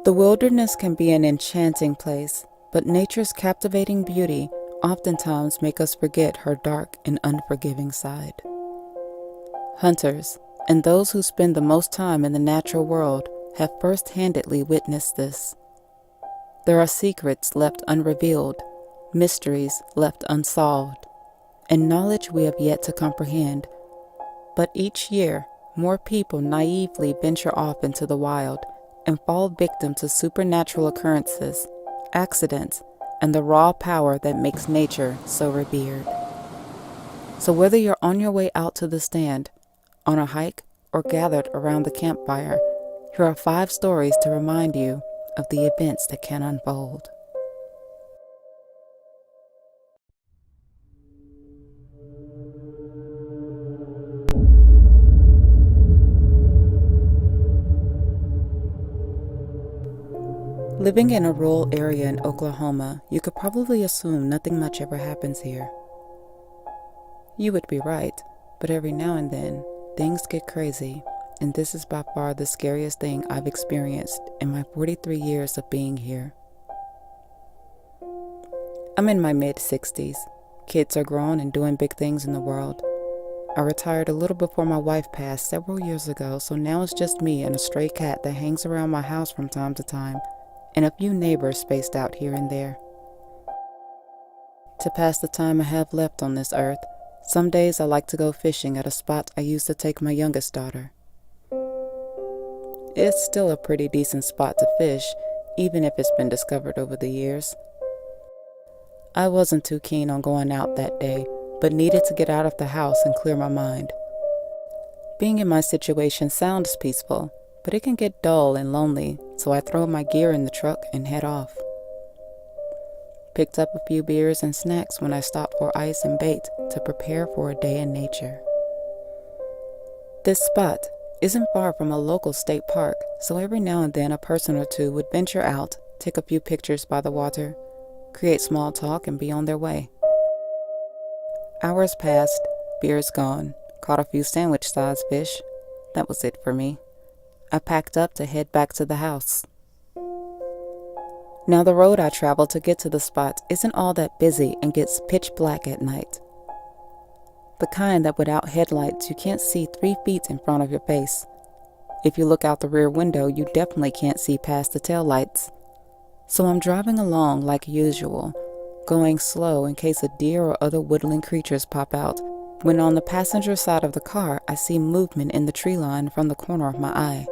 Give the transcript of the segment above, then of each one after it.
The wilderness can be an enchanting place, but nature's captivating beauty oftentimes make us forget her dark and unforgiving side. Hunters, and those who spend the most time in the natural world, have first-handedly witnessed this. There are secrets left unrevealed, mysteries left unsolved, and knowledge we have yet to comprehend. But each year, more people naively venture off into the wild and fall victim to supernatural occurrences, accidents, and the raw power that makes nature so revered. So whether you're on your way out to the stand, on a hike, or gathered around the campfire, here are 5 stories to remind you of the events that can unfold. Living in a rural area in Oklahoma, you could probably assume nothing much ever happens here. You would be right, but every now and then, things get crazy, and this is by far the scariest thing I've experienced in my 43 years of being here. I'm in my mid-60s. Kids are grown and doing big things in the world. I retired a little before my wife passed several years ago, so now it's just me and a stray cat that hangs around my house from time to time, and a few neighbors spaced out here and there. To pass the time I have left on this earth, some days I like to go fishing at a spot I used to take my youngest daughter. It's still a pretty decent spot to fish, even if it's been discovered over the years. I wasn't too keen on going out that day, but needed to get out of the house and clear my mind. Being in my situation sounds peaceful, but it can get dull and lonely, so I throw my gear in the truck and head off. Picked up a few beers and snacks when I stopped for ice and bait to prepare for a day in nature. This spot isn't far from a local state park, so every now and then a person or two would venture out, take a few pictures by the water, create small talk, and be on their way. Hours passed, beers gone, caught a few sandwich-sized fish. That was it for me. I packed up to head back to the house. Now the road I travel to get to the spot isn't all that busy and gets pitch black at night. The kind that without headlights you can't see 3 feet in front of your face. If you look out the rear window, you definitely can't see past the taillights. So I'm driving along like usual, going slow in case a deer or other woodland creatures pop out, when on the passenger side of the car I see movement in the tree line from the corner of my eye.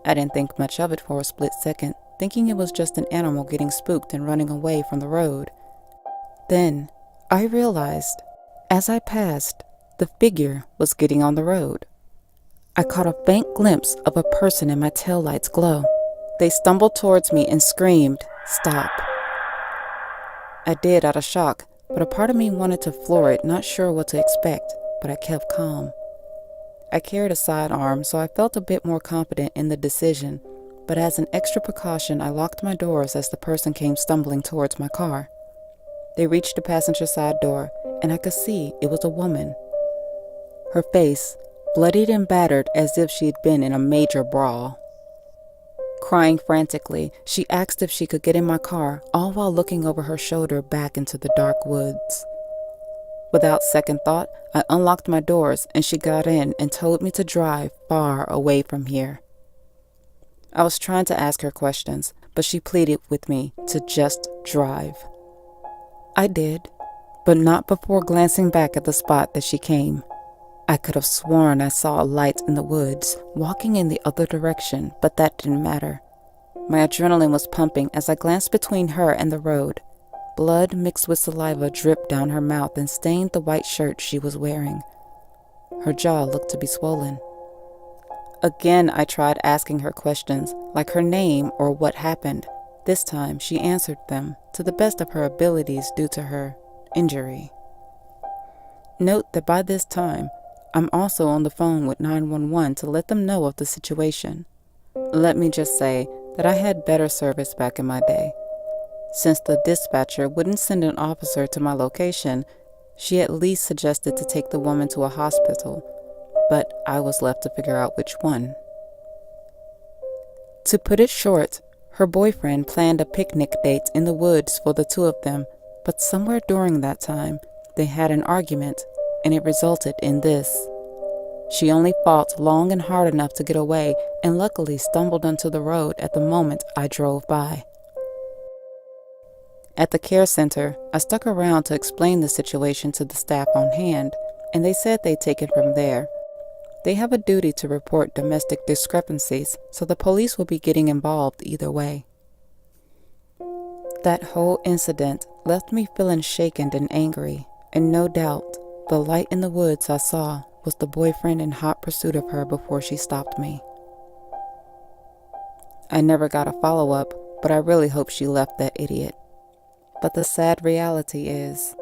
I didn't think much of it for a split second, thinking it was just an animal getting spooked and running away from the road. Then I realized, as I passed, the figure was getting on the road. I caught a faint glimpse of a person in my taillight's glow. They stumbled towards me and screamed, "Stop." I did out of shock, but a part of me wanted to floor it, not sure what to expect, but I kept calm. I carried a sidearm, so I felt a bit more confident in the decision, but as an extra precaution, I locked my doors as the person came stumbling towards my car. They reached the passenger side door, and I could see it was a woman. Her face, bloodied and battered as if she'd been in a major brawl. Crying frantically, she asked if she could get in my car, all while looking over her shoulder back into the dark woods. Without second thought, I unlocked my doors and she got in and told me to drive far away from here. I was trying to ask her questions, but she pleaded with me to just drive. I did, but not before glancing back at the spot that she came. I could have sworn I saw a light in the woods, walking in the other direction, but that didn't matter. My adrenaline was pumping as I glanced between her and the road. Blood mixed with saliva dripped down her mouth and stained the white shirt she was wearing. Her jaw looked to be swollen. Again, I tried asking her questions, like her name or what happened. This time, she answered them to the best of her abilities due to her injury. Note that by this time, I'm also on the phone with 911 to let them know of the situation. Let me just say that I had better service back in my day. Since the dispatcher wouldn't send an officer to my location, she at least suggested to take the woman to a hospital, but I was left to figure out which one. To put it short, her boyfriend planned a picnic date in the woods for the two of them, but somewhere during that time, they had an argument, and it resulted in this. She only fought long and hard enough to get away and luckily stumbled onto the road at the moment I drove by. At the care center, I stuck around to explain the situation to the staff on hand, and they said they'd take it from there. They have a duty to report domestic discrepancies, so the police will be getting involved either way. That whole incident left me feeling shaken and angry, and no doubt, the light in the woods I saw was the boyfriend in hot pursuit of her before she stopped me. I never got a follow-up, but I really hope she left that idiot. But the sad reality is,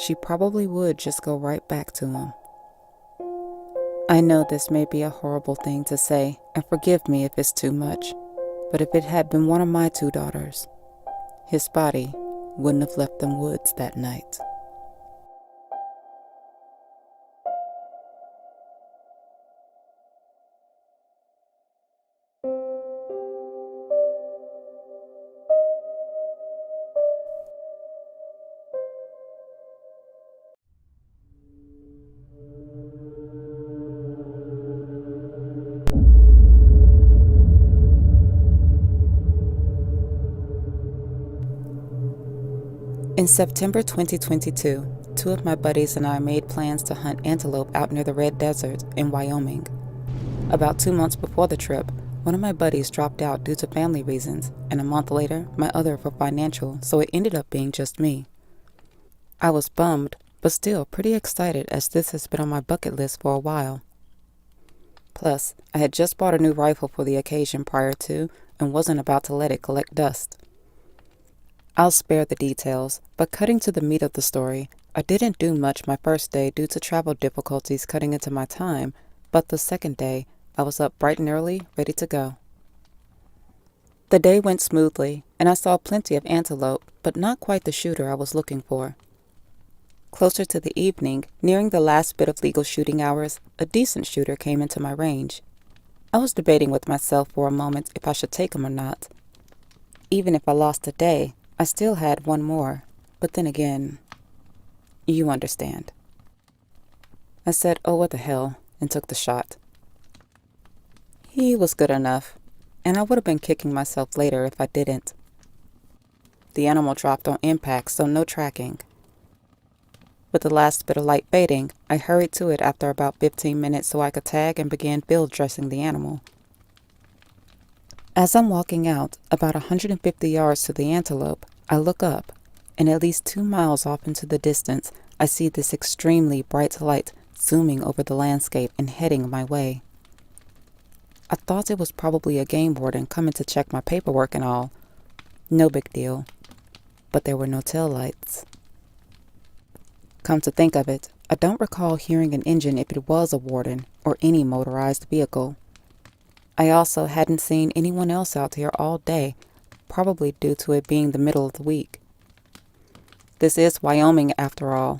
she probably would just go right back to him. I know this may be a horrible thing to say, and forgive me if it's too much, but if it had been one of my two daughters, his body wouldn't have left them woods that night. In September 2022, two of my buddies and I made plans to hunt antelope out near the Red Desert in Wyoming. About 2 months before the trip, one of my buddies dropped out due to family reasons, and a month later, my other for financial, so it ended up being just me. I was bummed, but still pretty excited as this has been on my bucket list for a while. Plus, I had just bought a new rifle for the occasion prior to, and wasn't about to let it collect dust. I'll spare the details, but cutting to the meat of the story, I didn't do much my first day due to travel difficulties cutting into my time, but the second day, I was up bright and early, ready to go. The day went smoothly, and I saw plenty of antelope, but not quite the shooter I was looking for. Closer to the evening, nearing the last bit of legal shooting hours, a decent shooter came into my range. I was debating with myself for a moment if I should take him or not. Even if I lost a day, I still had one more, but then again, you understand. I said, oh, what the hell, and took the shot. He was good enough, and I would have been kicking myself later if I didn't. The animal dropped on impact, so no tracking. With the last bit of light fading, I hurried to it after about 15 minutes so I could tag and began field dressing the animal. As I'm walking out, about 150 yards to the antelope, I look up, and at least 2 miles off into the distance, I see this extremely bright light zooming over the landscape and heading my way. I thought it was probably a game warden coming to check my paperwork and all. No big deal. But there were no taillights. Come to think of it, I don't recall hearing an engine if it was a warden or any motorized vehicle. I also hadn't seen anyone else out here all day, probably due to it being the middle of the week. This is Wyoming after all.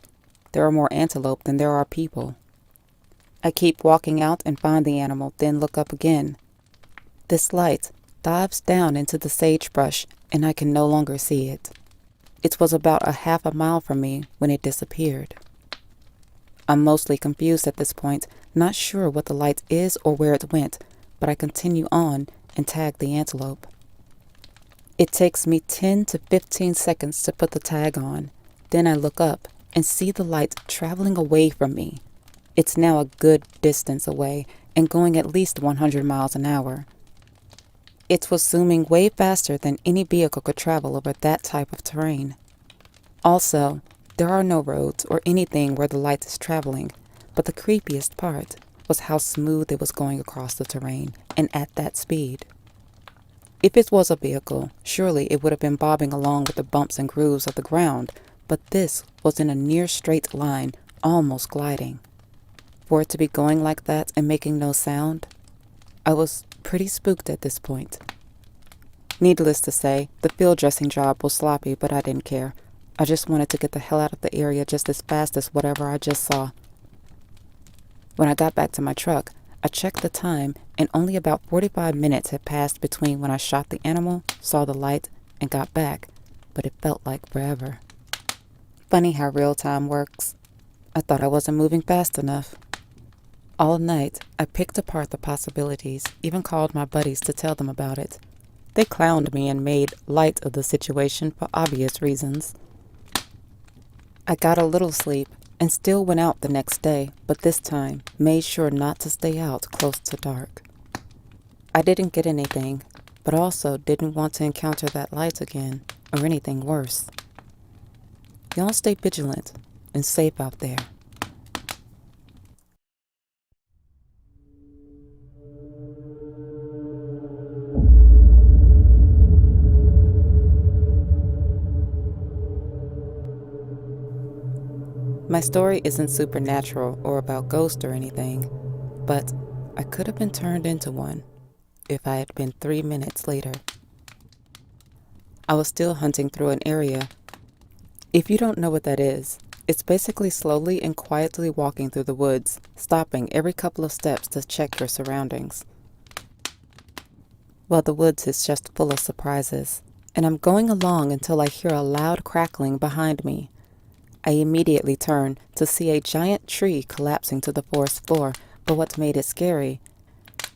There are more antelope than there are people. I keep walking out and find the animal, then look up again. This light dives down into the sagebrush, and I can no longer see it. It was about a half a mile from me when it disappeared. I'm mostly confused at this point, not sure what the light is or where it went, but I continue on and tag the antelope. It takes me 10 to 15 seconds to put the tag on. Then I look up and see the light traveling away from me. It's now a good distance away and going at least 100 miles an hour. It was zooming way faster than any vehicle could travel over that type of terrain. Also, there are no roads or anything where the light is traveling, but the creepiest part was how smooth it was going across the terrain and at that speed. If it was a vehicle, surely it would have been bobbing along with the bumps and grooves of the ground, but this was in a near straight line, almost gliding. For it to be going like that and making no sound, I was pretty spooked at this point. Needless to say, the field dressing job was sloppy, but I didn't care. I just wanted to get the hell out of the area just as fast as whatever I just saw. When I got back to my truck, I checked the time, and only about 45 minutes had passed between when I shot the animal, saw the light, and got back, but it felt like forever. Funny how real time works. I thought I wasn't moving fast enough. All night, I picked apart the possibilities, even called my buddies to tell them about it. They clowned me and made light of the situation for obvious reasons. I got a little sleep and still went out the next day, but this time made sure not to stay out close to dark. I didn't get anything, but also didn't want to encounter that light again or anything worse. Y'all stay vigilant and safe out there. My story isn't supernatural or about ghosts or anything, but I could have been turned into one if I had been 3 minutes later. I was still hunting through an area. If you don't know what that is, it's basically slowly and quietly walking through the woods, stopping every couple of steps to check your surroundings. Well, the woods is just full of surprises, and I'm going along until I hear a loud crackling behind me. I immediately turn to see a giant tree collapsing to the forest floor, but what made it scary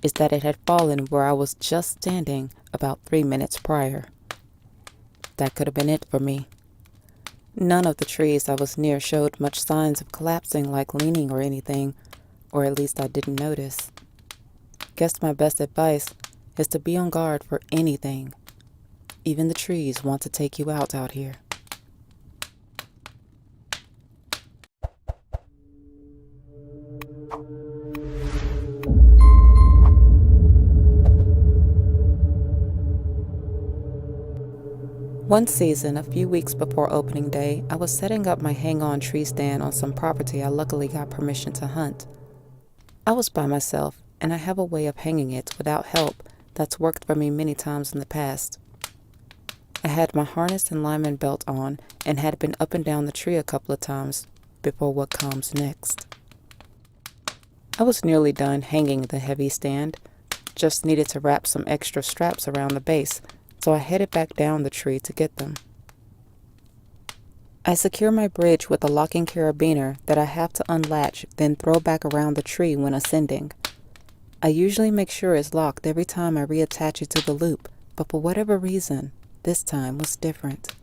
is that it had fallen where I was just standing about 3 minutes prior. That could have been it for me. None of the trees I was near showed much signs of collapsing, like leaning or anything, or at least I didn't notice. Guess my best advice is to be on guard for anything. Even the trees want to take you out here. One season, a few weeks before opening day, I was setting up my hang-on tree stand on some property I luckily got permission to hunt. I was by myself, and I have a way of hanging it without help that's worked for me many times in the past. I had my harness and lineman belt on and had been up and down the tree a couple of times before what comes next. I was nearly done hanging the heavy stand, just needed to wrap some extra straps around the base, so I headed back down the tree to get them. I secure my bridge with a locking carabiner that I have to unlatch, then throw back around the tree when ascending. I usually make sure it's locked every time I reattach it to the loop, but for whatever reason, this time was different.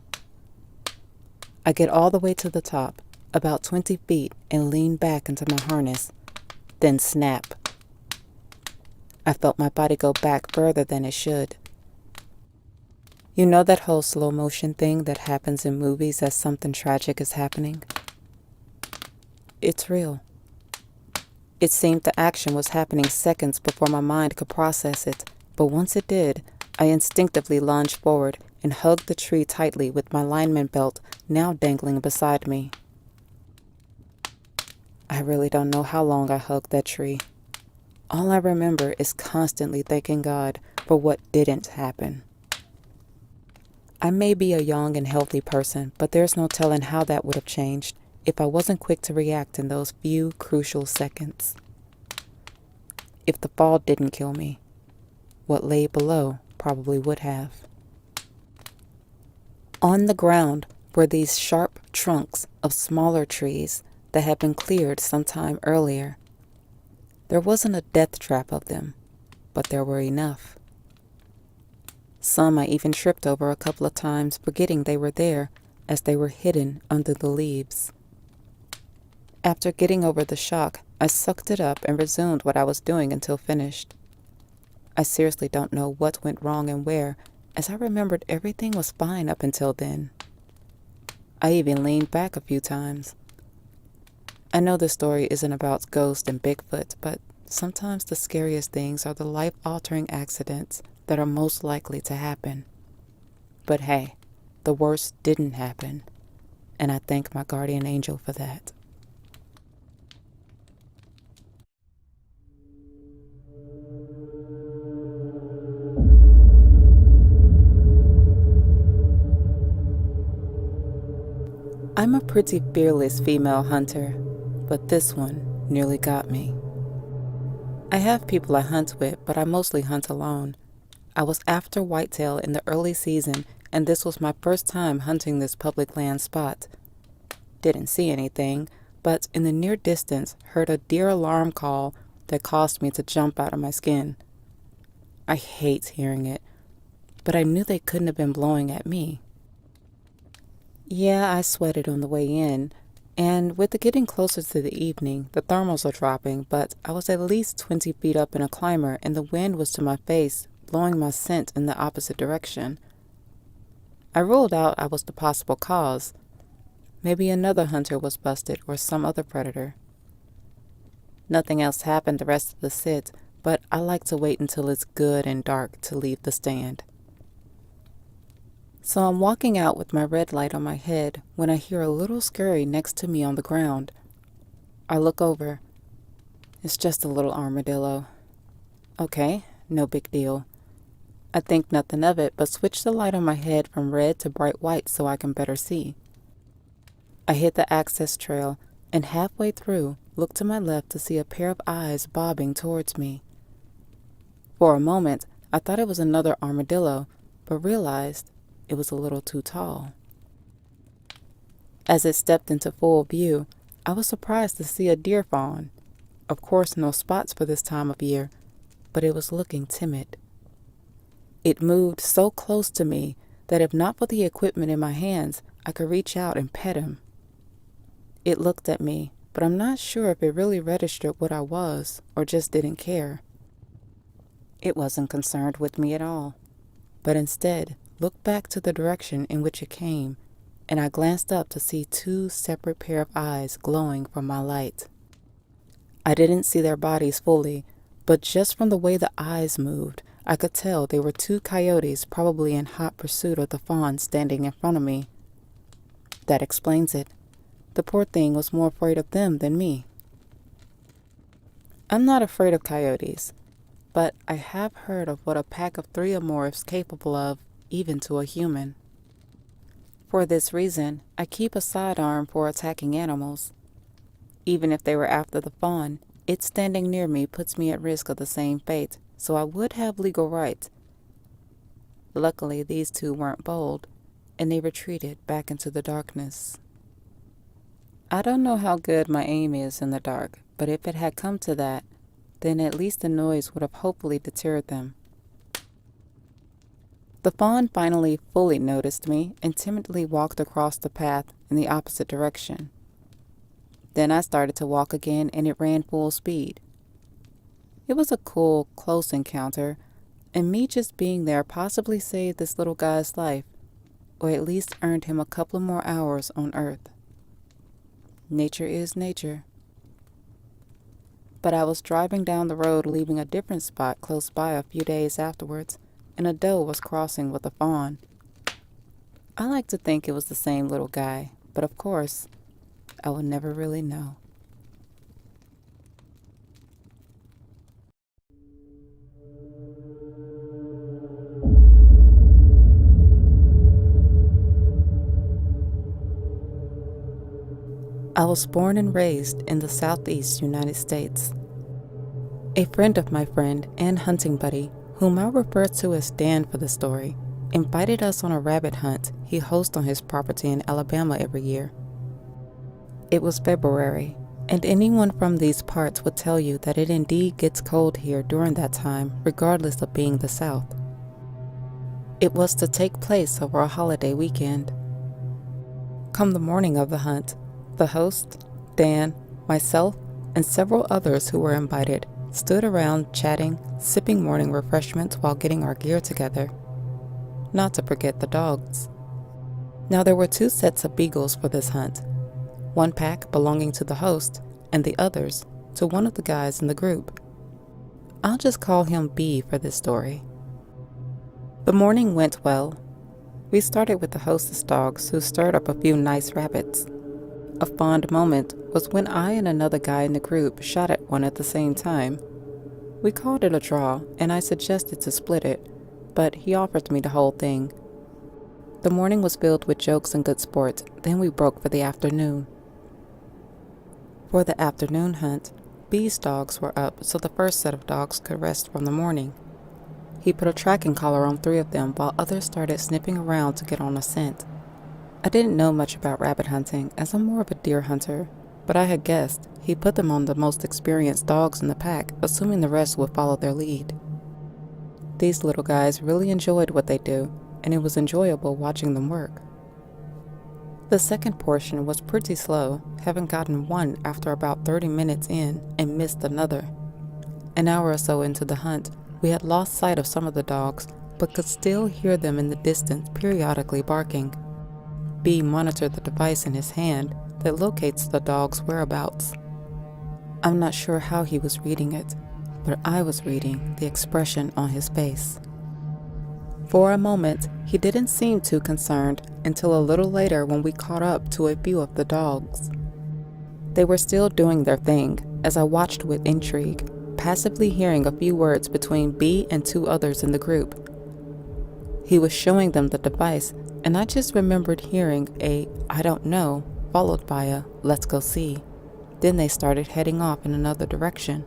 I get all the way to the top, about 20 feet, and lean back into my harness, then snap. I felt my body go back further than it should. You know that whole slow motion thing that happens in movies as something tragic is happening? It's real. It seemed the action was happening seconds before my mind could process it, but once it did, I instinctively lunged forward and hugged the tree tightly with my lineman belt now dangling beside me. I really don't know how long I hugged that tree. All I remember is constantly thanking God for what didn't happen. I may be a young and healthy person, but there's no telling how that would have changed if I wasn't quick to react in those few crucial seconds. If the fall didn't kill me, what lay below probably would have. On the ground were these sharp trunks of smaller trees that had been cleared sometime earlier. There wasn't a death trap of them, but there were enough. Some I even tripped over a couple of times, forgetting they were there as they were hidden under the leaves. After getting over the shock, I sucked it up and resumed what I was doing until finished. I seriously don't know what went wrong and where, as I remembered everything was fine up until then. I even leaned back a few times. I know the story isn't about ghosts and Bigfoot, but sometimes the scariest things are the life-altering accidents that are most likely to happen. But hey, the worst didn't happen, and I thank my guardian angel for that. I'm a pretty fearless female hunter, but this one nearly got me. I have people I hunt with, but I mostly hunt alone. I was after whitetail in the early season, and this was my first time hunting this public land spot. Didn't see anything, but in the near distance heard a deer alarm call that caused me to jump out of my skin. I hate hearing it, but I knew they couldn't have been blowing at me. Yeah, I sweated on the way in, and with it getting closer to the evening, the thermals are dropping, but I was at least 20 feet up in a climber and the wind was to my face, blowing my scent in the opposite direction. I ruled out I was the possible cause. Maybe another hunter was busted or some other predator. Nothing else happened the rest of the sit, but I like to wait until it's good and dark to leave the stand. So I'm walking out with my red light on my head when I hear a little scurry next to me on the ground. I look over. It's just a little armadillo. Okay, no big deal. I think nothing of it, but switch the light on my head from red to bright white so I can better see. I hit the access trail and halfway through look to my left to see a pair of eyes bobbing towards me. For a moment, I thought it was another armadillo, but realized it was a little too tall. As it stepped into full view, I was surprised to see a deer fawn. Of course, no spots for this time of year, but it was looking timid. It moved so close to me that if not for the equipment in my hands, I could reach out and pet him. It looked at me, but I'm not sure if it really registered what I was or just didn't care. It wasn't concerned with me at all, but instead looked back to the direction in which it came, and I glanced up to see two separate pair of eyes glowing from my light. I didn't see their bodies fully, but just from the way the eyes moved, I could tell they were two coyotes probably in hot pursuit of the fawn standing in front of me. That explains it. The poor thing was more afraid of them than me. I'm not afraid of coyotes, but I have heard of what a pack of three or more is capable of, even to a human. For this reason, I keep a sidearm for attacking animals. Even if they were after the fawn, it standing near me puts me at risk of the same fate, so I would have legal right. Luckily, these two weren't bold, and they retreated back into the darkness. I don't know how good my aim is in the dark, but if it had come to that, then at least the noise would have hopefully deterred them. The fawn finally fully noticed me and timidly walked across the path in the opposite direction. Then I started to walk again and it ran full speed. It was a cool, close encounter, and me just being there possibly saved this little guy's life, or at least earned him a couple more hours on Earth. Nature is nature. But I was driving down the road leaving a different spot close by a few days afterwards, and a doe was crossing with a fawn. I like to think it was the same little guy, but of course, I will never really know. I was born and raised in the southeast United States. A friend of my friend and hunting buddy, whom I refer to as Dan for the story, invited us on a rabbit hunt he hosts on his property in Alabama every year. It was February, and anyone from these parts would tell you that it indeed gets cold here during that time, regardless of being the South. It was to take place over a holiday weekend. Come the morning of the hunt, the host, Dan, myself, and several others who were invited stood around chatting, sipping morning refreshments while getting our gear together. Not to forget the dogs. Now there were two sets of beagles for this hunt, one pack belonging to the host and the others to one of the guys in the group. I'll just call him B for this story. The morning went well. We started with the hostess dogs who stirred up a few nice rabbits. A fond moment was when I and another guy in the group shot at one at the same time. We called it a draw, and I suggested to split it, but he offered me the whole thing. The morning was filled with jokes and good sport, then we broke for the afternoon. For the afternoon hunt, B's dogs were up, so the first set of dogs could rest from the morning. He put a tracking collar on 3 of them while others started sniffing around to get on a scent. I didn't know much about rabbit hunting, as I'm more of a deer hunter, but I had guessed he put them on the most experienced dogs in the pack, assuming the rest would follow their lead. These little guys really enjoyed what they do, and it was enjoyable watching them work. The second portion was pretty slow, having gotten one after about 30 minutes in and missed another. An hour or so into the hunt, we had lost sight of some of the dogs, but could still hear them in the distance periodically barking. B monitored the device in his hand that locates the dog's whereabouts. I'm not sure how he was reading it, but I was reading the expression on his face. For a moment, he didn't seem too concerned until a little later when we caught up to a few of the dogs. They were still doing their thing as I watched with intrigue, passively hearing a few words between B and 2 others in the group. He was showing them the device, and I just remembered hearing a "I don't know" followed by a "let's go see." Then they started heading off in another direction.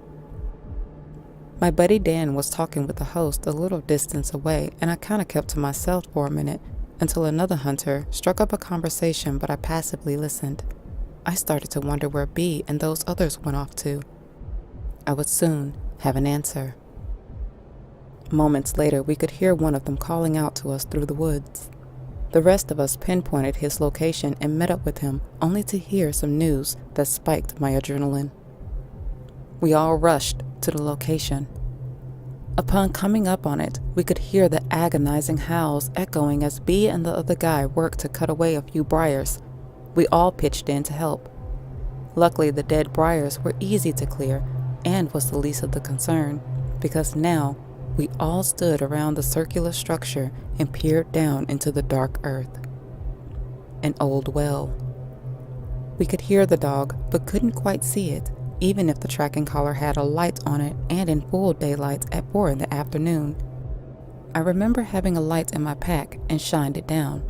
My buddy Dan was talking with the host a little distance away, and I kind of kept to myself for a minute until another hunter struck up a conversation, but I passively listened. I started to wonder where B and those others went off to. I would soon have an answer. Moments later, we could hear one of them calling out to us through the woods. The rest of us pinpointed his location and met up with him, only to hear some news that spiked my adrenaline. We all rushed to the location. Upon coming up on it, we could hear the agonizing howls echoing as B and the other guy worked to cut away a few briars. We all pitched in to help. Luckily, the dead briars were easy to clear and was the least of the concern, because now we all stood around the circular structure and peered down into the dark earth. An old well. We could hear the dog, but couldn't quite see it, even if the tracking collar had a light on it and in full daylight at 4 in the afternoon. I remember having a light in my pack and shined it down.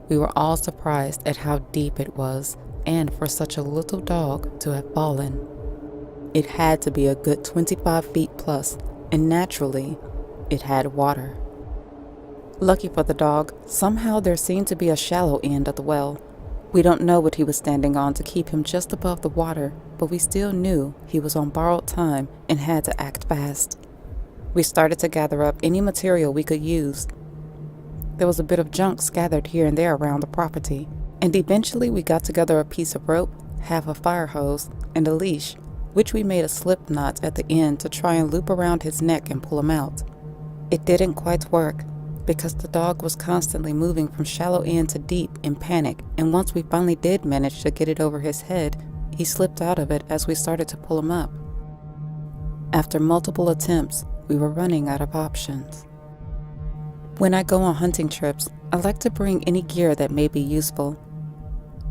We were all surprised at how deep it was, and for such a little dog to have fallen. It had to be a good 25 feet plus, and naturally, it had water. Lucky for the dog, somehow there seemed to be a shallow end of the well. We don't know what he was standing on to keep him just above the water, but we still knew he was on borrowed time and had to act fast. We started to gather up any material we could use. There was a bit of junk scattered here and there around the property, and eventually we got together a piece of rope, half a fire hose, and a leash, which we made a slip knot at the end to try and loop around his neck and pull him out. It didn't quite work, because the dog was constantly moving from shallow end to deep in panic, and once we finally did manage to get it over his head, he slipped out of it as we started to pull him up. After multiple attempts, we were running out of options. When I go on hunting trips, I like to bring any gear that may be useful.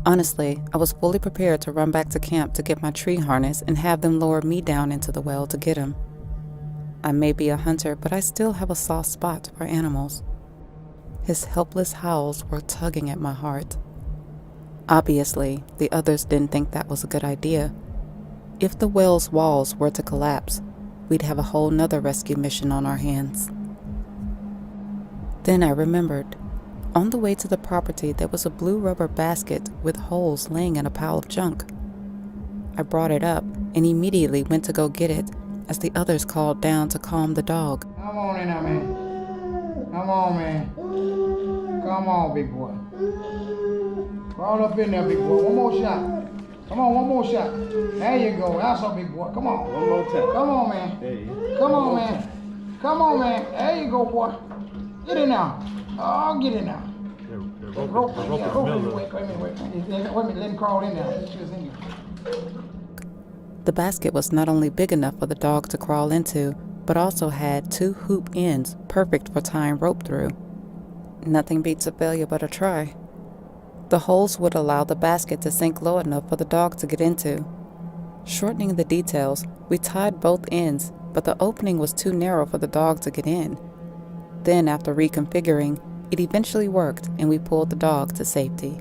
Honestly, I was fully prepared to run back to camp to get my tree harness and have them lower me down into the well to get him. I may be a hunter, but I still have a soft spot for animals. His helpless howls were tugging at my heart. Obviously, the others didn't think that was a good idea. If the well's walls were to collapse, we'd have a whole nother rescue mission on our hands. Then I remembered. On the way to the property, there was a blue rubber basket with holes laying in a pile of junk. I brought it up and immediately went to go get it as the others called down to calm the dog. Come on in there, man. Come on, man. Come on, big boy. Crawl up in there, big boy. One more shot. Come on, one more shot. There you go. That's a big boy. Come on. One more time. Come on, man. There you go. Come on, man. Come on, man. There you go, boy. Get in now. Oh, get in now. Rope. Wait a minute. Let him crawl in there. The basket was not only big enough for the dog to crawl into, but also had 2 hoop ends perfect for tying rope through. Nothing beats a failure but a try. The holes would allow the basket to sink low enough for the dog to get into. Shortening the details, we tied both ends, but the opening was too narrow for the dog to get in. Then, after reconfiguring, it eventually worked and we pulled the dog to safety.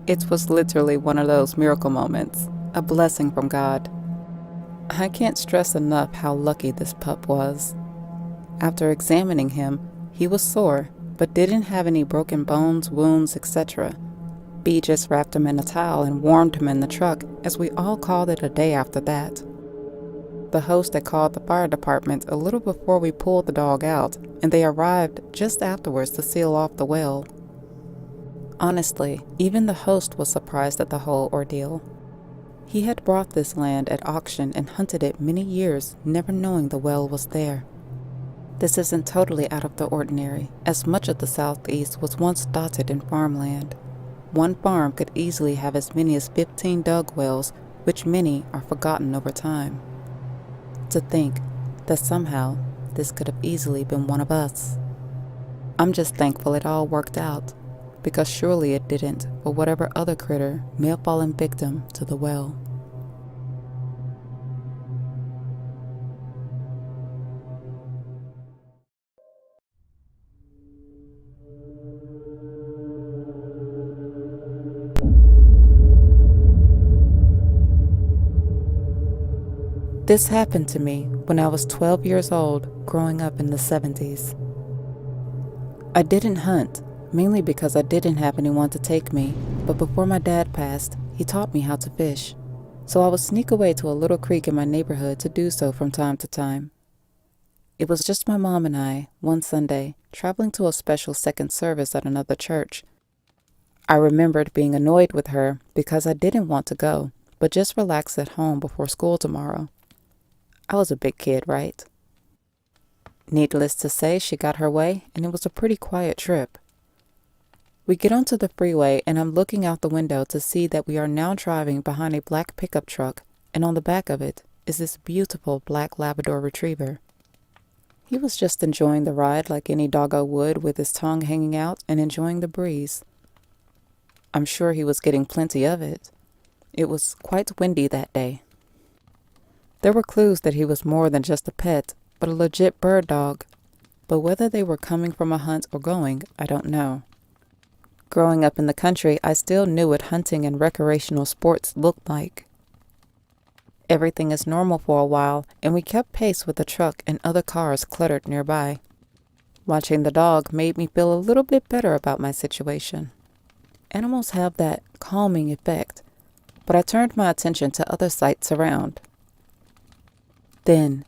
It was literally one of those miracle moments, a blessing from God. I can't stress enough how lucky this pup was. After examining him, he was sore, but didn't have any broken bones, wounds, etc. B just wrapped him in a towel and warmed him in the truck, as we all called it a day after that. The host had called the fire department a little before we pulled the dog out, and they arrived just afterwards to seal off the well. Honestly, even the host was surprised at the whole ordeal. He had bought this land at auction and hunted it many years, never knowing the well was there. This isn't totally out of the ordinary, as much of the southeast was once dotted in farmland. One farm could easily have as many as 15 dug wells, which many are forgotten over time. To think that somehow this could have easily been one of us. I'm just thankful it all worked out, because surely it didn't for whatever other critter may have fallen victim to the well. This happened to me when I was 12 years old, growing up in the 70s. I didn't hunt, mainly because I didn't have anyone to take me, but before my dad passed, he taught me how to fish, so I would sneak away to a little creek in my neighborhood to do so from time to time. It was just my mom and I, one Sunday, traveling to a special second service at another church. I remembered being annoyed with her because I didn't want to go, but just relax at home before school tomorrow. I was a big kid, right? Needless to say, she got her way, and it was a pretty quiet trip. We get onto the freeway, and I'm looking out the window to see that we are now driving behind a black pickup truck, and on the back of it is this beautiful black Labrador retriever. He was just enjoying the ride like any doggo would, with his tongue hanging out and enjoying the breeze. I'm sure he was getting plenty of it. It was quite windy that day. There were clues that he was more than just a pet, but a legit bird dog. But whether they were coming from a hunt or going, I don't know. Growing up in the country, I still knew what hunting and recreational sports looked like. Everything is normal for a while, and we kept pace with the truck and other cars cluttered nearby. Watching the dog made me feel a little bit better about my situation. Animals have that calming effect, but I turned my attention to other sights around. Then,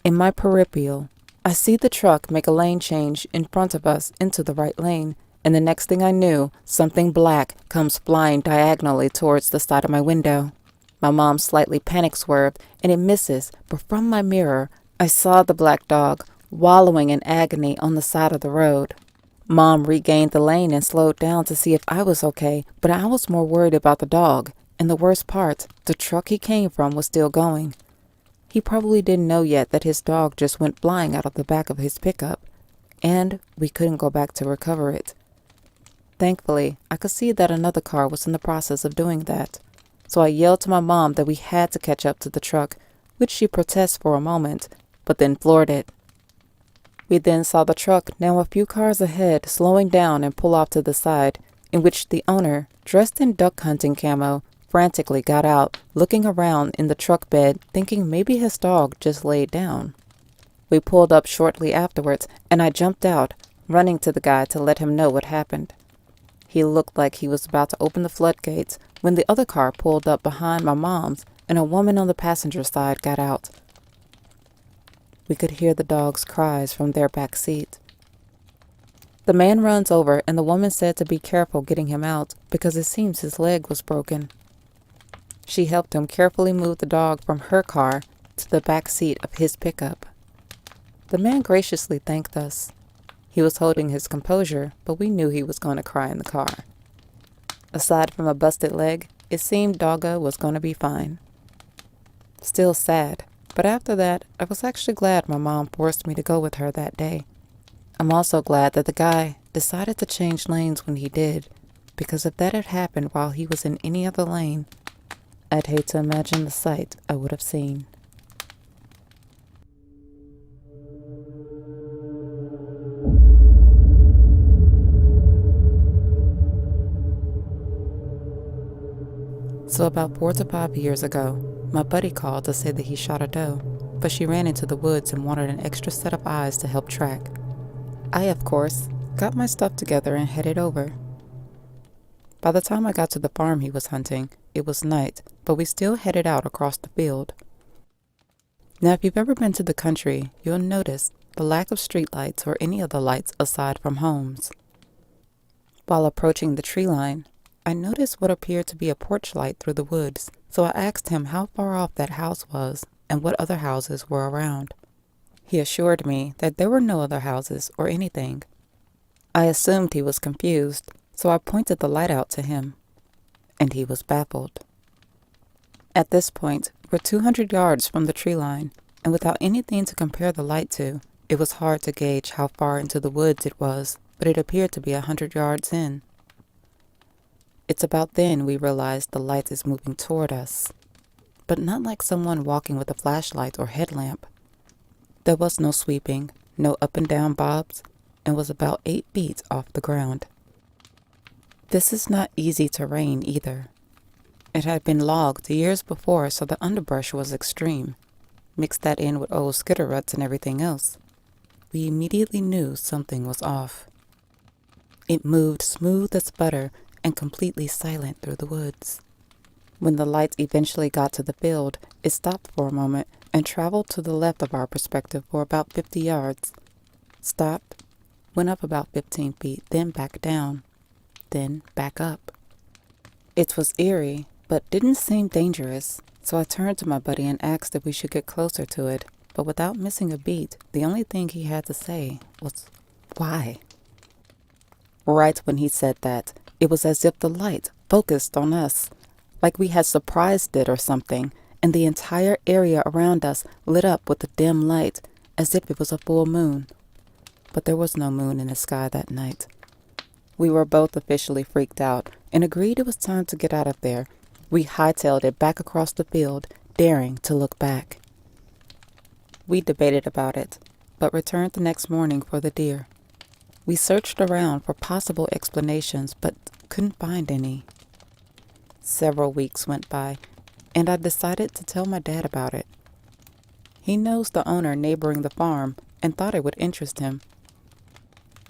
in my peripheral, I see the truck make a lane change in front of us into the right lane, and the next thing I knew, something black comes flying diagonally towards the side of my window. My mom slightly panic swerved, and it misses, but from my mirror, I saw the black dog wallowing in agony on the side of the road. Mom regained the lane and slowed down to see if I was okay, but I was more worried about the dog, and the worst part, the truck he came from was still going. He probably didn't know yet that his dog just went flying out of the back of his pickup, and we couldn't go back to recover it. Thankfully, I could see that another car was in the process of doing that, so I yelled to my mom that we had to catch up to the truck, which she protested for a moment, but then floored it. We then saw the truck, now a few cars ahead, slowing down and pull off to the side, in which the owner, dressed in duck hunting camo, frantically got out, looking around in the truck bed, thinking maybe his dog just laid down. We pulled up shortly afterwards, and I jumped out, running to the guy to let him know what happened. He looked like he was about to open the floodgates when the other car pulled up behind my mom's, and a woman on the passenger side got out. We could hear the dog's cries from their back seat. The man runs over, and the woman said to be careful getting him out because it seems his leg was broken. She helped him carefully move the dog from her car to the back seat of his pickup. The man graciously thanked us. He was holding his composure, but we knew he was going to cry in the car. Aside from a busted leg, it seemed Doggo was going to be fine. Still sad, but after that, I was actually glad my mom forced me to go with her that day. I'm also glad that the guy decided to change lanes when he did, because if that had happened while he was in any other lane, I'd hate to imagine the sight I would have seen. So about 4 to 5 years ago, My buddy called to say that he shot a doe, but she ran into the woods and wanted an extra set of eyes to help track. I, of course, got my stuff together and headed over. By the time I got to the farm he was hunting, it was night, but we still headed out across the field. Now, if you've ever been to the country, you'll notice the lack of streetlights or any other lights aside from homes. While approaching the tree line, I noticed what appeared to be a porch light through the woods, so I asked him how far off that house was and what other houses were around. He assured me that there were no other houses or anything. I assumed he was confused, so I pointed the light out to him, and he was baffled. At this point, we're 200 yards from the tree line, and without anything to compare the light to, it was hard to gauge how far into the woods it was, but it appeared to be 100 yards in. It's about then we realized the light is moving toward us, but not like someone walking with a flashlight or headlamp. There was no sweeping, no up and down bobs, and was about 8 feet off the ground. This is not easy terrain either. It had been logged years before, so the underbrush was extreme. Mix that in with old skitter ruts and everything else. We immediately knew something was off. It moved smooth as butter and completely silent through the woods. When the light eventually got to the field, it stopped for a moment and traveled to the left of our perspective for about 50 yards. Stopped, went up about 15 feet, then back down, then back up. It was eerie, but didn't seem dangerous, so I turned to my buddy and asked if we should get closer to it, but without missing a beat, the only thing he had to say was, "Why?" Right when he said that, it was as if the light focused on us, like we had surprised it or something, and the entire area around us lit up with a dim light, as if it was a full moon. But there was no moon in the sky that night. We were both officially freaked out and agreed it was time to get out of there. We hightailed it back across the field, daring to look back. We debated about it, but returned the next morning for the deer. We searched around for possible explanations, but couldn't find any. Several weeks went by, and I decided to tell my dad about it. He knows the owner neighboring the farm and thought it would interest him.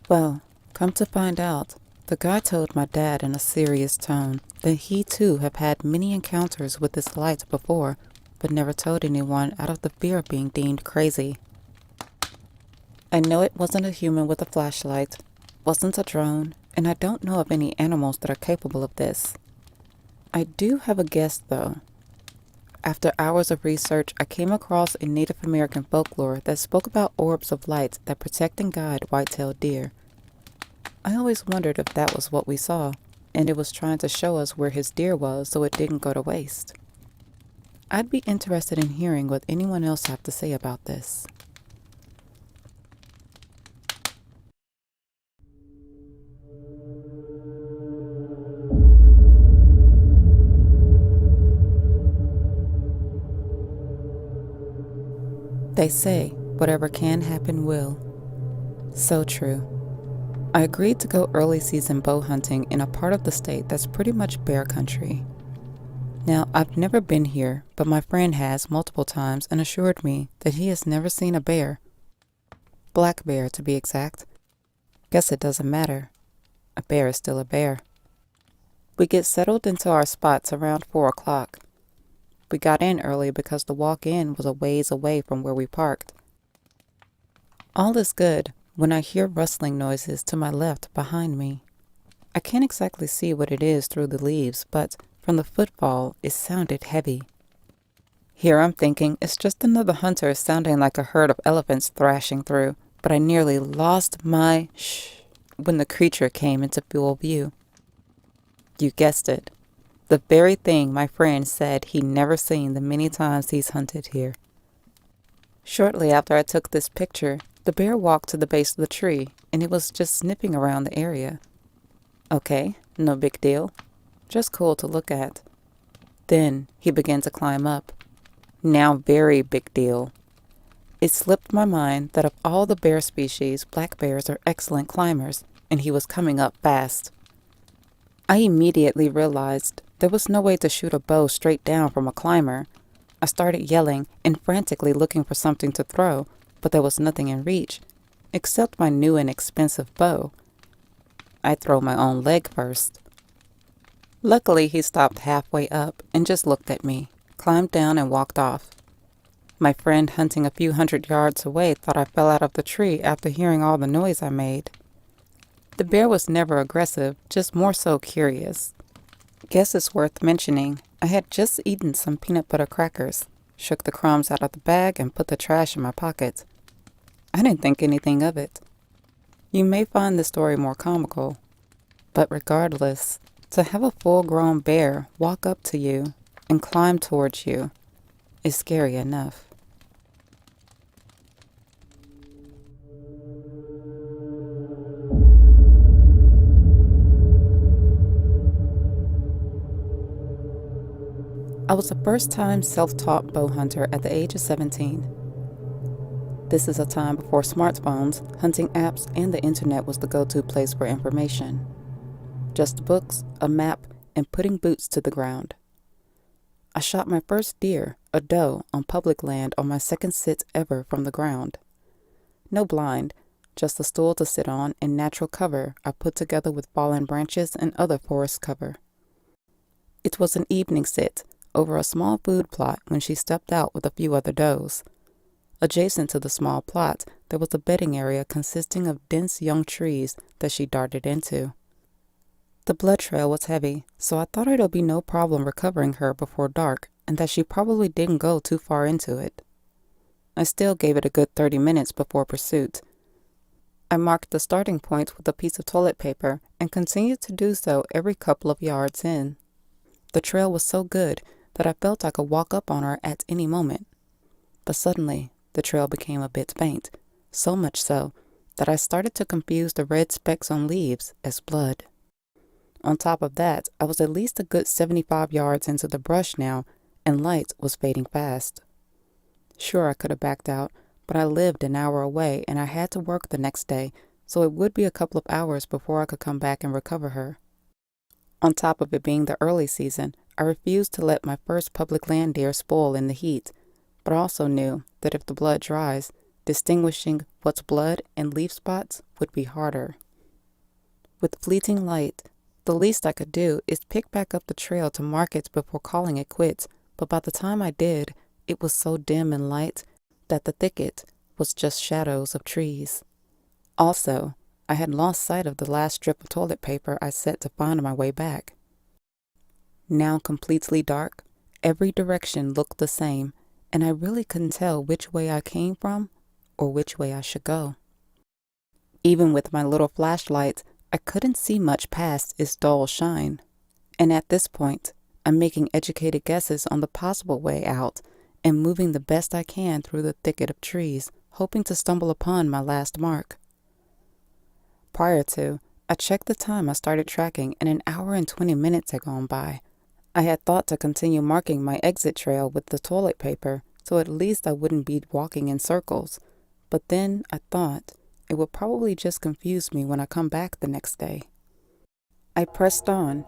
Well, come to find out, the guy told my dad in a serious tone that he too had had many encounters with this light before, but never told anyone out of the fear of being deemed crazy. I know it wasn't a human with a flashlight, wasn't a drone, and I don't know of any animals that are capable of this. I do have a guess, though. After hours of research, I came across a Native American folklore that spoke about orbs of light that protect and guide white-tailed deer. I always wondered if that was what we saw, and it was trying to show us where his deer was so it didn't go to waste. I'd be interested in hearing what anyone else have to say about this. They say, whatever can happen will. So true. I agreed to go early season bow hunting in a part of the state that's pretty much bear country. Now, I've never been here, but my friend has multiple times and assured me that he has never seen a bear. Black bear, to be exact. Guess it doesn't matter. A bear is still a bear. We get settled into our spots around 4 o'clock. We got in early because the walk-in was a ways away from where we parked. All is good when I hear rustling noises to my left behind me. I can't exactly see what it is through the leaves, but from the footfall, it sounded heavy. Here I'm thinking it's just another hunter sounding like a herd of elephants thrashing through, but I nearly lost my shh when the creature came into full view. You guessed it. The very thing my friend said he'd never seen the many times he's hunted here. Shortly after I took this picture, the bear walked to the base of the tree, and it was just sniffing around the area. Okay, no big deal. Just cool to look at. Then he began to climb up. Now very big deal. It slipped my mind that of all the bear species, black bears are excellent climbers, and he was coming up fast. I immediately realized there was no way to shoot a bow straight down from a climber, I started yelling and frantically looking for something to throw, but there was nothing in reach, except my new and expensive bow. I'd throw my own leg first. Luckily, he stopped halfway up and just looked at me, climbed down and walked off. My friend hunting a few hundred yards away thought I fell out of the tree after hearing all the noise I made. The bear was never aggressive, just more so curious. Guess it's worth mentioning, I had just eaten some peanut butter crackers, shook the crumbs out of the bag and put the trash in my pocket. I didn't think anything of it. You may find the story more comical, but regardless, to have a full-grown bear walk up to you and climb towards you is scary enough. I was a first-time self-taught bow hunter at the age of 17. This is a time before smartphones, hunting apps, and the internet was the go-to place for information. Just books, a map, and putting boots to the ground. I shot my first deer, a doe, on public land on my second sit ever from the ground. No blind, just a stool to sit on and natural cover I put together with fallen branches and other forest cover. It was an evening sit over a small food plot when she stepped out with a few other does. Adjacent to the small plot, there was a bedding area consisting of dense young trees that she darted into. The blood trail was heavy, so I thought it'll be no problem recovering her before dark and that she probably didn't go too far into it. I still gave it a good 30 minutes before pursuit. I marked the starting point with a piece of toilet paper and continued to do so every couple of yards in. The trail was so good that I felt I could walk up on her at any moment. But suddenly, the trail became a bit faint, so much so that I started to confuse the red specks on leaves as blood. On top of that, I was at least a good 75 yards into the brush now, and light was fading fast. Sure, I could have backed out, but I lived an hour away and I had to work the next day, so it would be a couple of hours before I could come back and recover her. On top of it being the early season, I refused to let my first public land deer spoil in the heat, but also knew that if the blood dries, distinguishing what's blood and leaf spots would be harder. With fleeting light, the least I could do is pick back up the trail to mark it before calling it quits, but by the time I did, it was so dim and light that the thicket was just shadows of trees. Also, I had lost sight of the last strip of toilet paper I set to find my way back. Now completely dark, every direction looked the same, and I really couldn't tell which way I came from or which way I should go. Even with my little flashlight, I couldn't see much past its dull shine, and at this point, I'm making educated guesses on the possible way out and moving the best I can through the thicket of trees, hoping to stumble upon my last mark. Prior to, I checked the time I started tracking and an hour and 20 minutes had gone by. I had thought to continue marking my exit trail with the toilet paper, so at least I wouldn't be walking in circles, but then I thought it would probably just confuse me when I come back the next day. I pressed on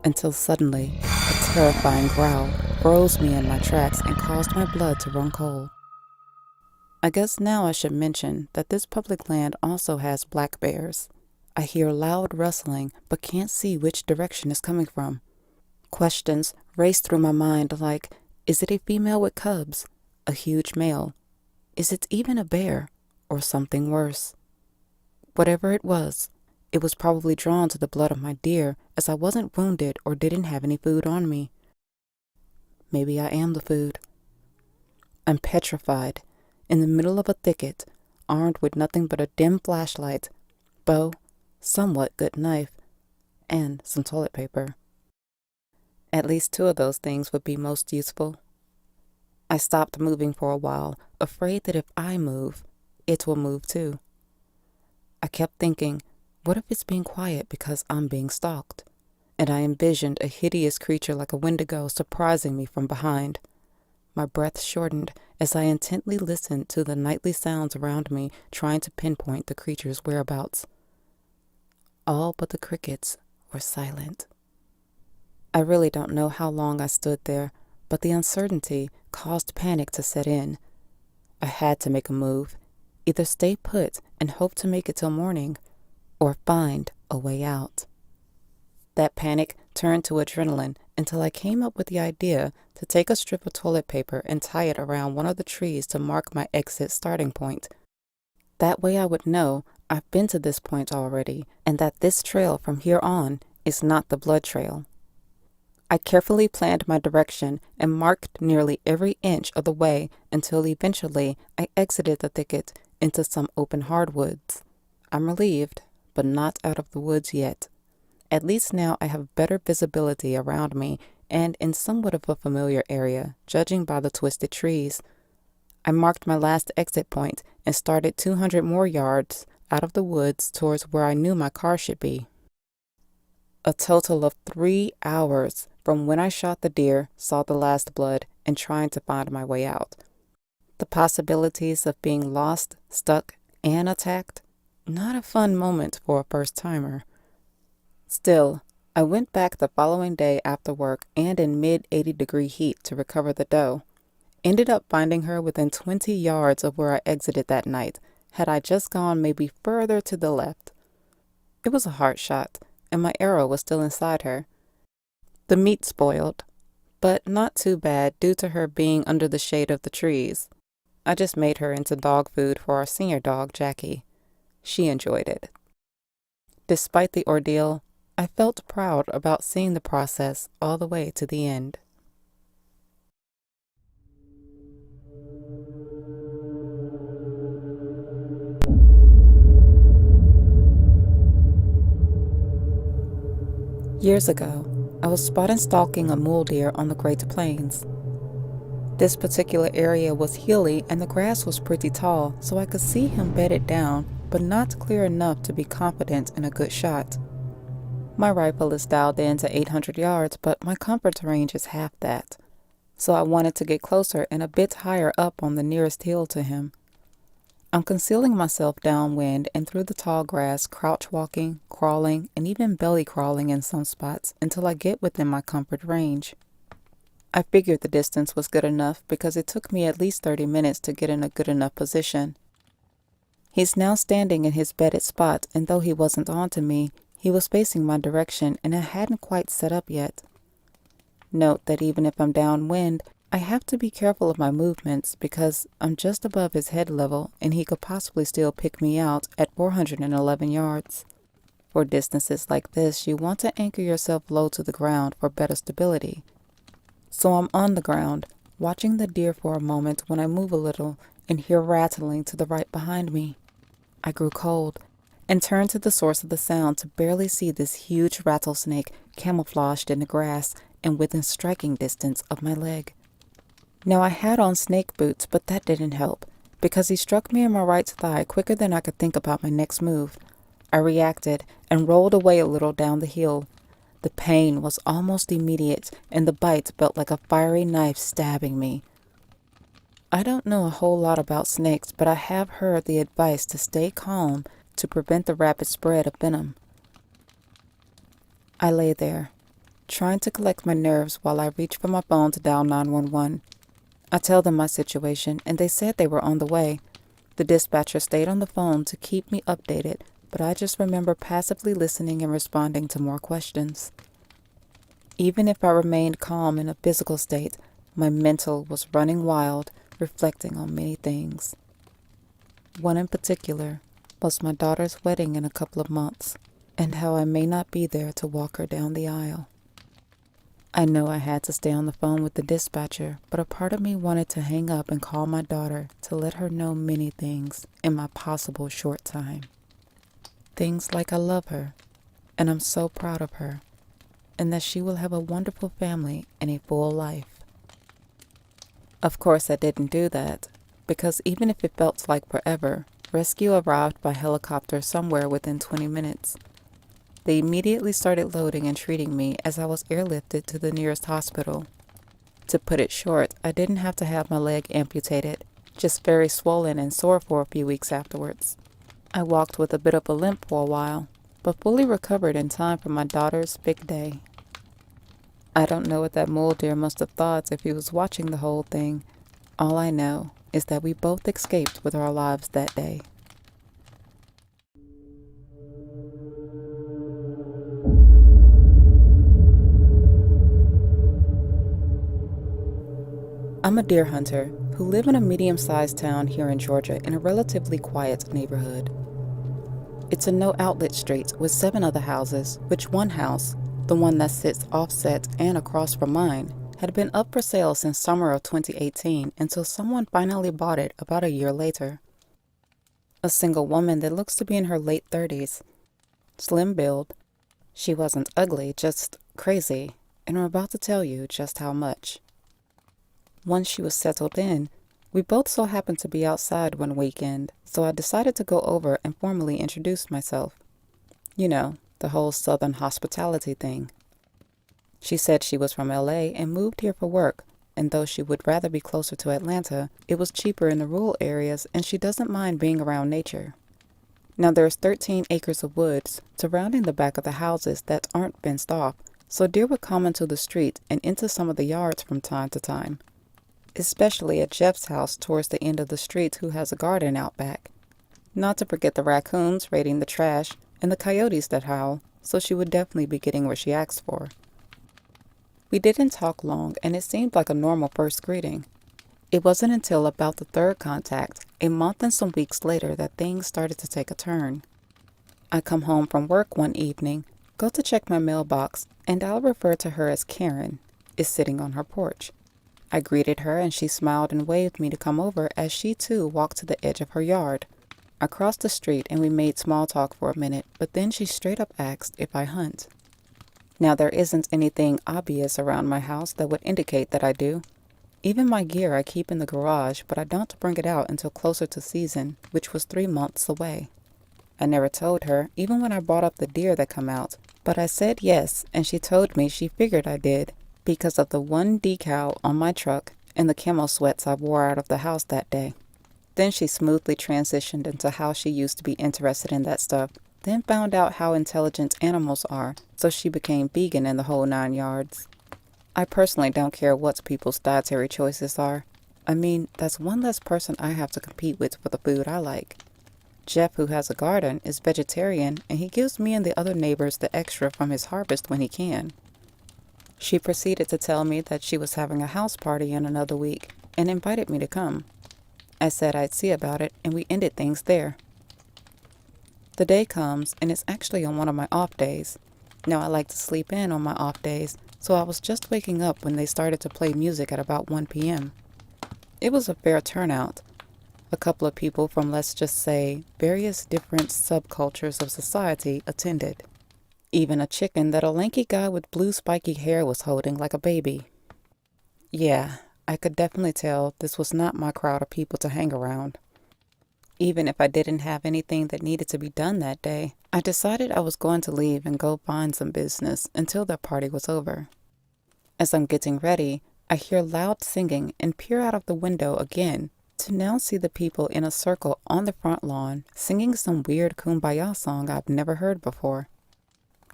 until suddenly a terrifying growl froze me in my tracks and caused my blood to run cold. I guess now I should mention that this public land also has black bears. I hear loud rustling but can't see which direction it's coming from. Questions race through my mind like, is it a female with cubs? A huge male? Is it even a bear? Or something worse? Whatever it was probably drawn to the blood of my deer as I wasn't wounded or didn't have any food on me. Maybe I am the food. I'm petrified, in the middle of a thicket, armed with nothing but a dim flashlight, bow, somewhat good knife, and some toilet paper. At least 2 of those things would be most useful. I stopped moving for a while, afraid that if I move, it will move too. I kept thinking, what if it's being quiet because I'm being stalked? And I envisioned a hideous creature like a wendigo surprising me from behind. My breath shortened as I intently listened to the nightly sounds around me, trying to pinpoint the creature's whereabouts. All but the crickets were silent. I really don't know how long I stood there, but the uncertainty caused panic to set in. I had to make a move, either stay put and hope to make it till morning, or find a way out. That panic turned to adrenaline until I came up with the idea to take a strip of toilet paper and tie it around one of the trees to mark my exit starting point. That way I would know I've been to this point already and that this trail from here on is not the blood trail. I carefully planned my direction and marked nearly every inch of the way until eventually I exited the thicket into some open hardwoods. I'm relieved, but not out of the woods yet. At least now I have better visibility around me and in somewhat of a familiar area, judging by the twisted trees. I marked my last exit point and started 200 more yards out of the woods towards where I knew my car should be. A total of 3 hours from when I shot the deer, saw the last blood, and trying to find my way out. The possibilities of being lost, stuck, and attacked? Not a fun moment for a first-timer. Still, I went back the following day after work and in mid-80-degree heat to recover the doe. Ended up finding her within 20 yards of where I exited that night, had I just gone maybe further to the left. It was a hard shot, and my arrow was still inside her. The meat spoiled, but not too bad due to her being under the shade of the trees. I just made her into dog food for our senior dog, Jackie. She enjoyed it. Despite the ordeal, I felt proud about seeing the process all the way to the end. Years ago, I was spotted stalking a mule deer on the Great Plains. This particular area was hilly and the grass was pretty tall, so I could see him bedded down, but not clear enough to be confident in a good shot. My rifle is dialed in to 800 yards, but my comfort range is half that, so I wanted to get closer and a bit higher up on the nearest hill to him. I'm concealing myself downwind and through the tall grass, crouch walking, crawling, and even belly crawling in some spots until I get within my comfort range. I figured the distance was good enough because it took me at least 30 minutes to get in a good enough position. He's now standing in his bedded spot, and though he wasn't on to me, he was facing my direction and I hadn't quite set up yet. Note that even if I'm downwind, I have to be careful of my movements because I'm just above his head level and he could possibly still pick me out at 411 yards. For distances like this, you want to anchor yourself low to the ground for better stability. So I'm on the ground, watching the deer for a moment when I move a little and hear rattling to the right behind me. I grew cold and turned to the source of the sound to barely see this huge rattlesnake camouflaged in the grass and within striking distance of my leg. Now I had on snake boots, but that didn't help, because he struck me in my right thigh quicker than I could think about my next move. I reacted and rolled away a little down the hill. The pain was almost immediate, and the bite felt like a fiery knife stabbing me. I don't know a whole lot about snakes, but I have heard the advice to stay calm to prevent the rapid spread of venom. I lay there, trying to collect my nerves while I reach for my phone to dial 911. I tell them my situation, and they said they were on the way. The dispatcher stayed on the phone to keep me updated, but I just remember passively listening and responding to more questions. Even if I remained calm in a physical state, my mental was running wild, reflecting on many things. One in particular was my daughter's wedding in a couple of months, and how I may not be there to walk her down the aisle. I know I had to stay on the phone with the dispatcher, but a part of me wanted to hang up and call my daughter to let her know many things in my possible short time. Things like I love her, and I'm so proud of her, and that she will have a wonderful family and a full life. Of course, I didn't do that, because even if it felt like forever, rescue arrived by helicopter somewhere within 20 minutes. They immediately started loading and treating me as I was airlifted to the nearest hospital. To put it short, I didn't have to have my leg amputated, just very swollen and sore for a few weeks afterwards. I walked with a bit of a limp for a while, but fully recovered in time for my daughter's big day. I don't know what that mule deer must have thought if he was watching the whole thing. All I know is that we both escaped with our lives that day. I'm a deer hunter who live in a medium-sized town here in Georgia in a relatively quiet neighborhood. It's a no-outlet street with 7 other houses, which one house, the one that sits offset and across from mine, had been up for sale since summer of 2018 until someone finally bought it about a year later. A single woman that looks to be in her late 30s. Slim build. She wasn't ugly, just crazy, and I'm about to tell you just how much. Once she was settled in, we both so happened to be outside one weekend, so I decided to go over and formally introduce myself. You know, the whole Southern hospitality thing. She said she was from LA and moved here for work, and though she would rather be closer to Atlanta, it was cheaper in the rural areas and she doesn't mind being around nature. Now there's 13 acres of woods surrounding the back of the houses that aren't fenced off, so deer would come into the street and into some of the yards from time to time. Especially at Jeff's house towards the end of the street, who has a garden out back. Not to forget the raccoons raiding the trash and the coyotes that howl, so she would definitely be getting what she asked for. We didn't talk long, and it seemed like a normal first greeting. It wasn't until about the third contact, a month and some weeks later, that things started to take a turn. I come home from work one evening, go to check my mailbox, and I'll refer to her as Karen, is sitting on her porch. I greeted her and she smiled and waved me to come over as she too walked to the edge of her yard. I crossed the street and we made small talk for a minute, but then she straight up asked if I hunt. Now there isn't anything obvious around my house that would indicate that I do. Even my gear I keep in the garage, but I don't bring it out until closer to season, which was 3 months away. I never told her, even when I brought up the deer that come out, but I said yes, and she told me she figured I did, because of the one decal on my truck and the camo sweats I wore out of the house that day. Then she smoothly transitioned into how she used to be interested in that stuff, then found out how intelligent animals are, so she became vegan in the whole 9 yards. I personally don't care what people's dietary choices are. I mean, that's one less person I have to compete with for the food I like. Jeff, who has a garden, is vegetarian, and he gives me and the other neighbors the extra from his harvest when he can. She proceeded to tell me that she was having a house party in another week and invited me to come. I said I'd see about it, and we ended things there. The day comes, and it's actually on one of my off days. Now I like to sleep in on my off days, so I was just waking up when they started to play music at about 1 p.m. It was a fair turnout. A couple of people from, let's just say, various different subcultures of society attended. Even a chicken that a lanky guy with blue spiky hair was holding like a baby. Yeah, I could definitely tell this was not my crowd of people to hang around. Even if I didn't have anything that needed to be done that day, I decided I was going to leave and go find some business until the party was over. As I'm getting ready, I hear loud singing and peer out of the window again to now see the people in a circle on the front lawn singing some weird kumbaya song I've never heard before.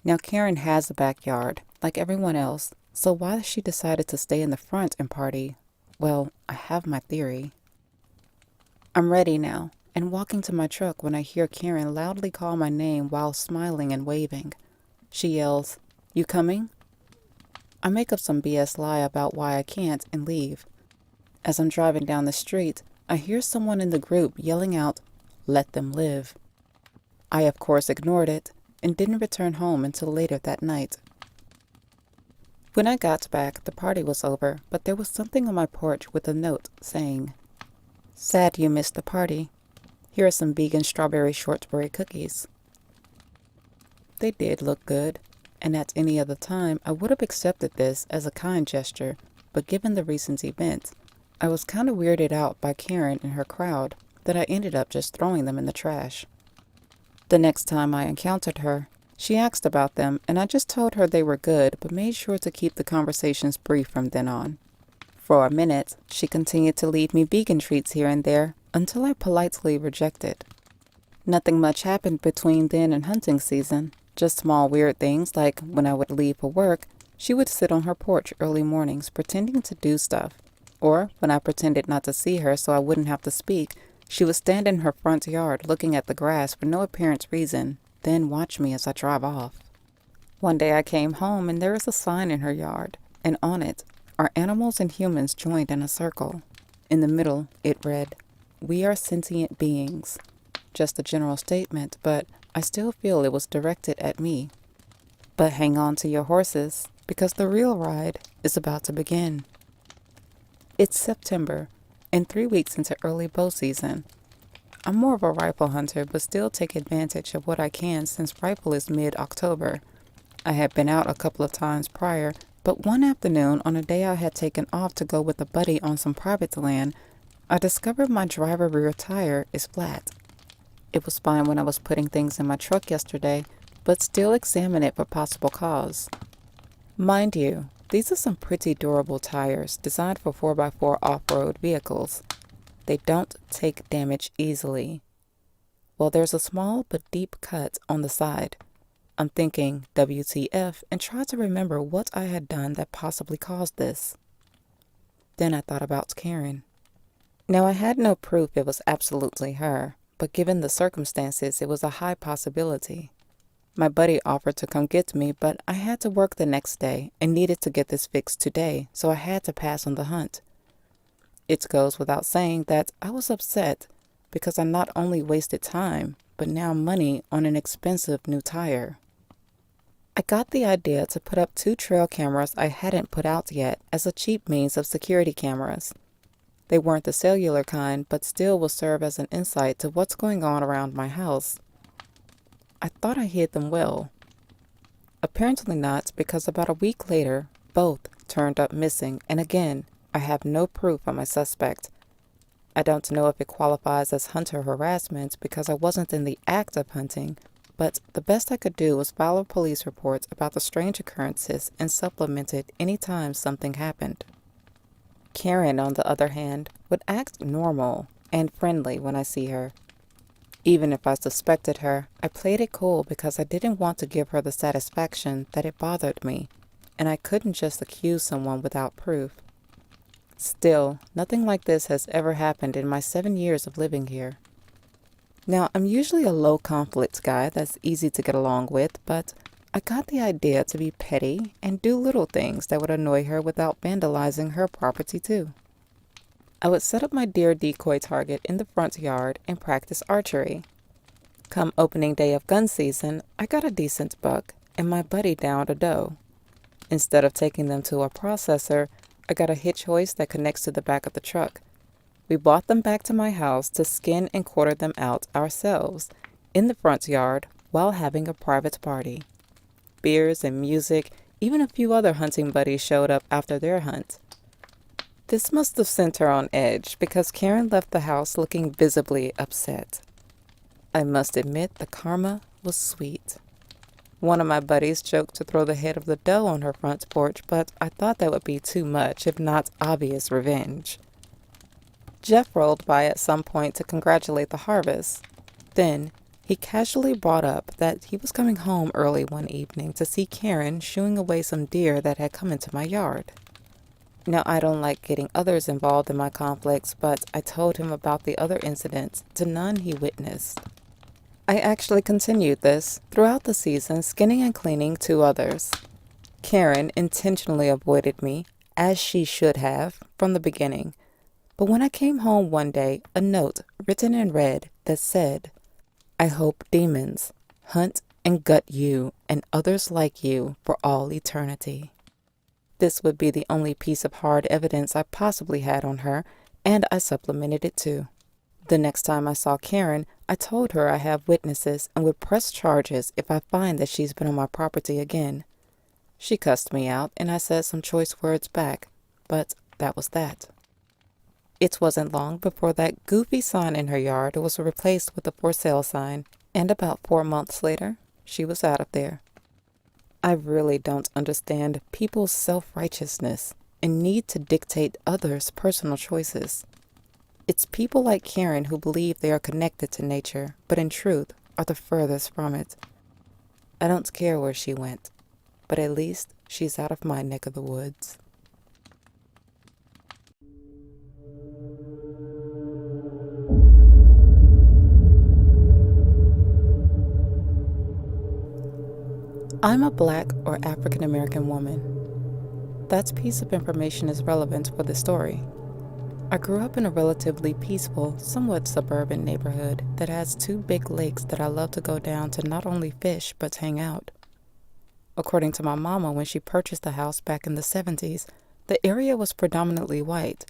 Now Karen has a backyard, like everyone else, so why she decided to stay in the front and party, well, I have my theory. I'm ready now, and walking to my truck when I hear Karen loudly call my name while smiling and waving. She yells, "You coming?" I make up some BS lie about why I can't and leave. As I'm driving down the street, I hear someone in the group yelling out, "Let them live." I of course ignored it, and didn't return home until later that night. When I got back, the party was over, but there was something on my porch with a note saying, "Sad you missed the party. Here are some vegan strawberry shortbread cookies." They did look good, and at any other time I would have accepted this as a kind gesture, but given the recent event, I was kind of weirded out by Karen and her crowd that I ended up just throwing them in the trash. The next time I encountered her, she asked about them, and I just told her they were good, but made sure to keep the conversations brief from then on. For a minute, she continued to leave me vegan treats here and there, until I politely rejected. Nothing much happened between then and hunting season, just small weird things like when I would leave for work, She would sit on her porch early mornings pretending to do stuff. Or, when I pretended not to see her so I wouldn't have to speak, she would stand in her front yard looking at the grass for no apparent reason, then watch me as I drive off. One day I came home and there was a sign in her yard, and on it, "Are animals and humans joined in a circle?" In the middle, it read, "We are sentient beings." Just a general statement, but I still feel it was directed at me. But hang on to your horses, because the real ride is about to begin. It's September, and 3 weeks into early bow season. I'm more of a rifle hunter, but still take advantage of what I can since rifle is mid-October. I had been out a couple of times prior, but one afternoon on a day I had taken off to go with a buddy on some private land, I discovered my driver rear tire is flat. It was fine when I was putting things in my truck yesterday, but still examine it for possible cause. Mind you, these are some pretty durable tires designed for 4x4 off-road vehicles. They don't take damage easily. Well, there's a small but deep cut on the side. I'm thinking WTF and try to remember what I had done that possibly caused this. Then I thought about Karen. Now, I had no proof it was absolutely her, but given the circumstances, it was a high possibility. My buddy offered to come get me, but I had to work the next day and needed to get this fixed today, so I had to pass on the hunt. It goes without saying that I was upset because I not only wasted time, but now money on an expensive new tire. I got the idea to put up 2 trail cameras I hadn't put out yet as a cheap means of security cameras. They weren't the cellular kind, but still will serve as an insight to what's going on around my house. I thought I hid them well. Apparently not, because about a week later, both turned up missing, and again, I have no proof of my suspect. I don't know if it qualifies as hunter harassment because I wasn't in the act of hunting, but the best I could do was file a police report about the strange occurrences and supplement it any time something happened. Karen, on the other hand, would act normal and friendly when I see her. Even if I suspected her, I played it cool because I didn't want to give her the satisfaction that it bothered me, and I couldn't just accuse someone without proof. Still, nothing like this has ever happened in my 7 years of living here. Now, I'm usually a low-conflict guy that's easy to get along with, but I got the idea to be petty and do little things that would annoy her without vandalizing her property too. I would set up my deer decoy target in the front yard and practice archery. Come opening day of gun season, I got a decent buck, and my buddy downed a doe. Instead of taking them to a processor, I got a hitch hoist that connects to the back of the truck. We brought them back to my house to skin and quarter them out ourselves in the front yard while having a private party. Beers and music, even a few other hunting buddies showed up after their hunt. This must have sent her on edge because Karen left the house looking visibly upset. I must admit the karma was sweet. One of my buddies joked to throw the head of the doe on her front porch, but I thought that would be too much, if not obvious revenge. Jeff rolled by at some point to congratulate the harvest. Then, he casually brought up that he was coming home early one evening to see Karen shooing away some deer that had come into my yard. Now, I don't like getting others involved in my conflicts, but I told him about the other incidents to none he witnessed. I actually continued this throughout the season, skinning and cleaning 2 others. Karen intentionally avoided me, as she should have, from the beginning. But when I came home one day, a note written in red that said, "I hope demons hunt and gut you and others like you for all eternity." This would be the only piece of hard evidence I possibly had on her, and I supplemented it too. The next time I saw Karen, I told her I have witnesses and would press charges if I find that she's been on my property again. She cussed me out, and I said some choice words back, but that was that. It wasn't long before that goofy sign in her yard was replaced with a for sale sign, and about 4 months later, she was out of there. I really don't understand people's self-righteousness and need to dictate others' personal choices. It's people like Karen who believe they are connected to nature, but in truth are the furthest from it. I don't care where she went, but at least she's out of my neck of the woods. I'm a Black or African American woman. That piece of information is relevant for the story. I grew up in a relatively peaceful, somewhat suburban neighborhood that has 2 big lakes that I love to go down to not only fish but hang out. According to my mama, when she purchased the house back in the 70s, the area was predominantly white,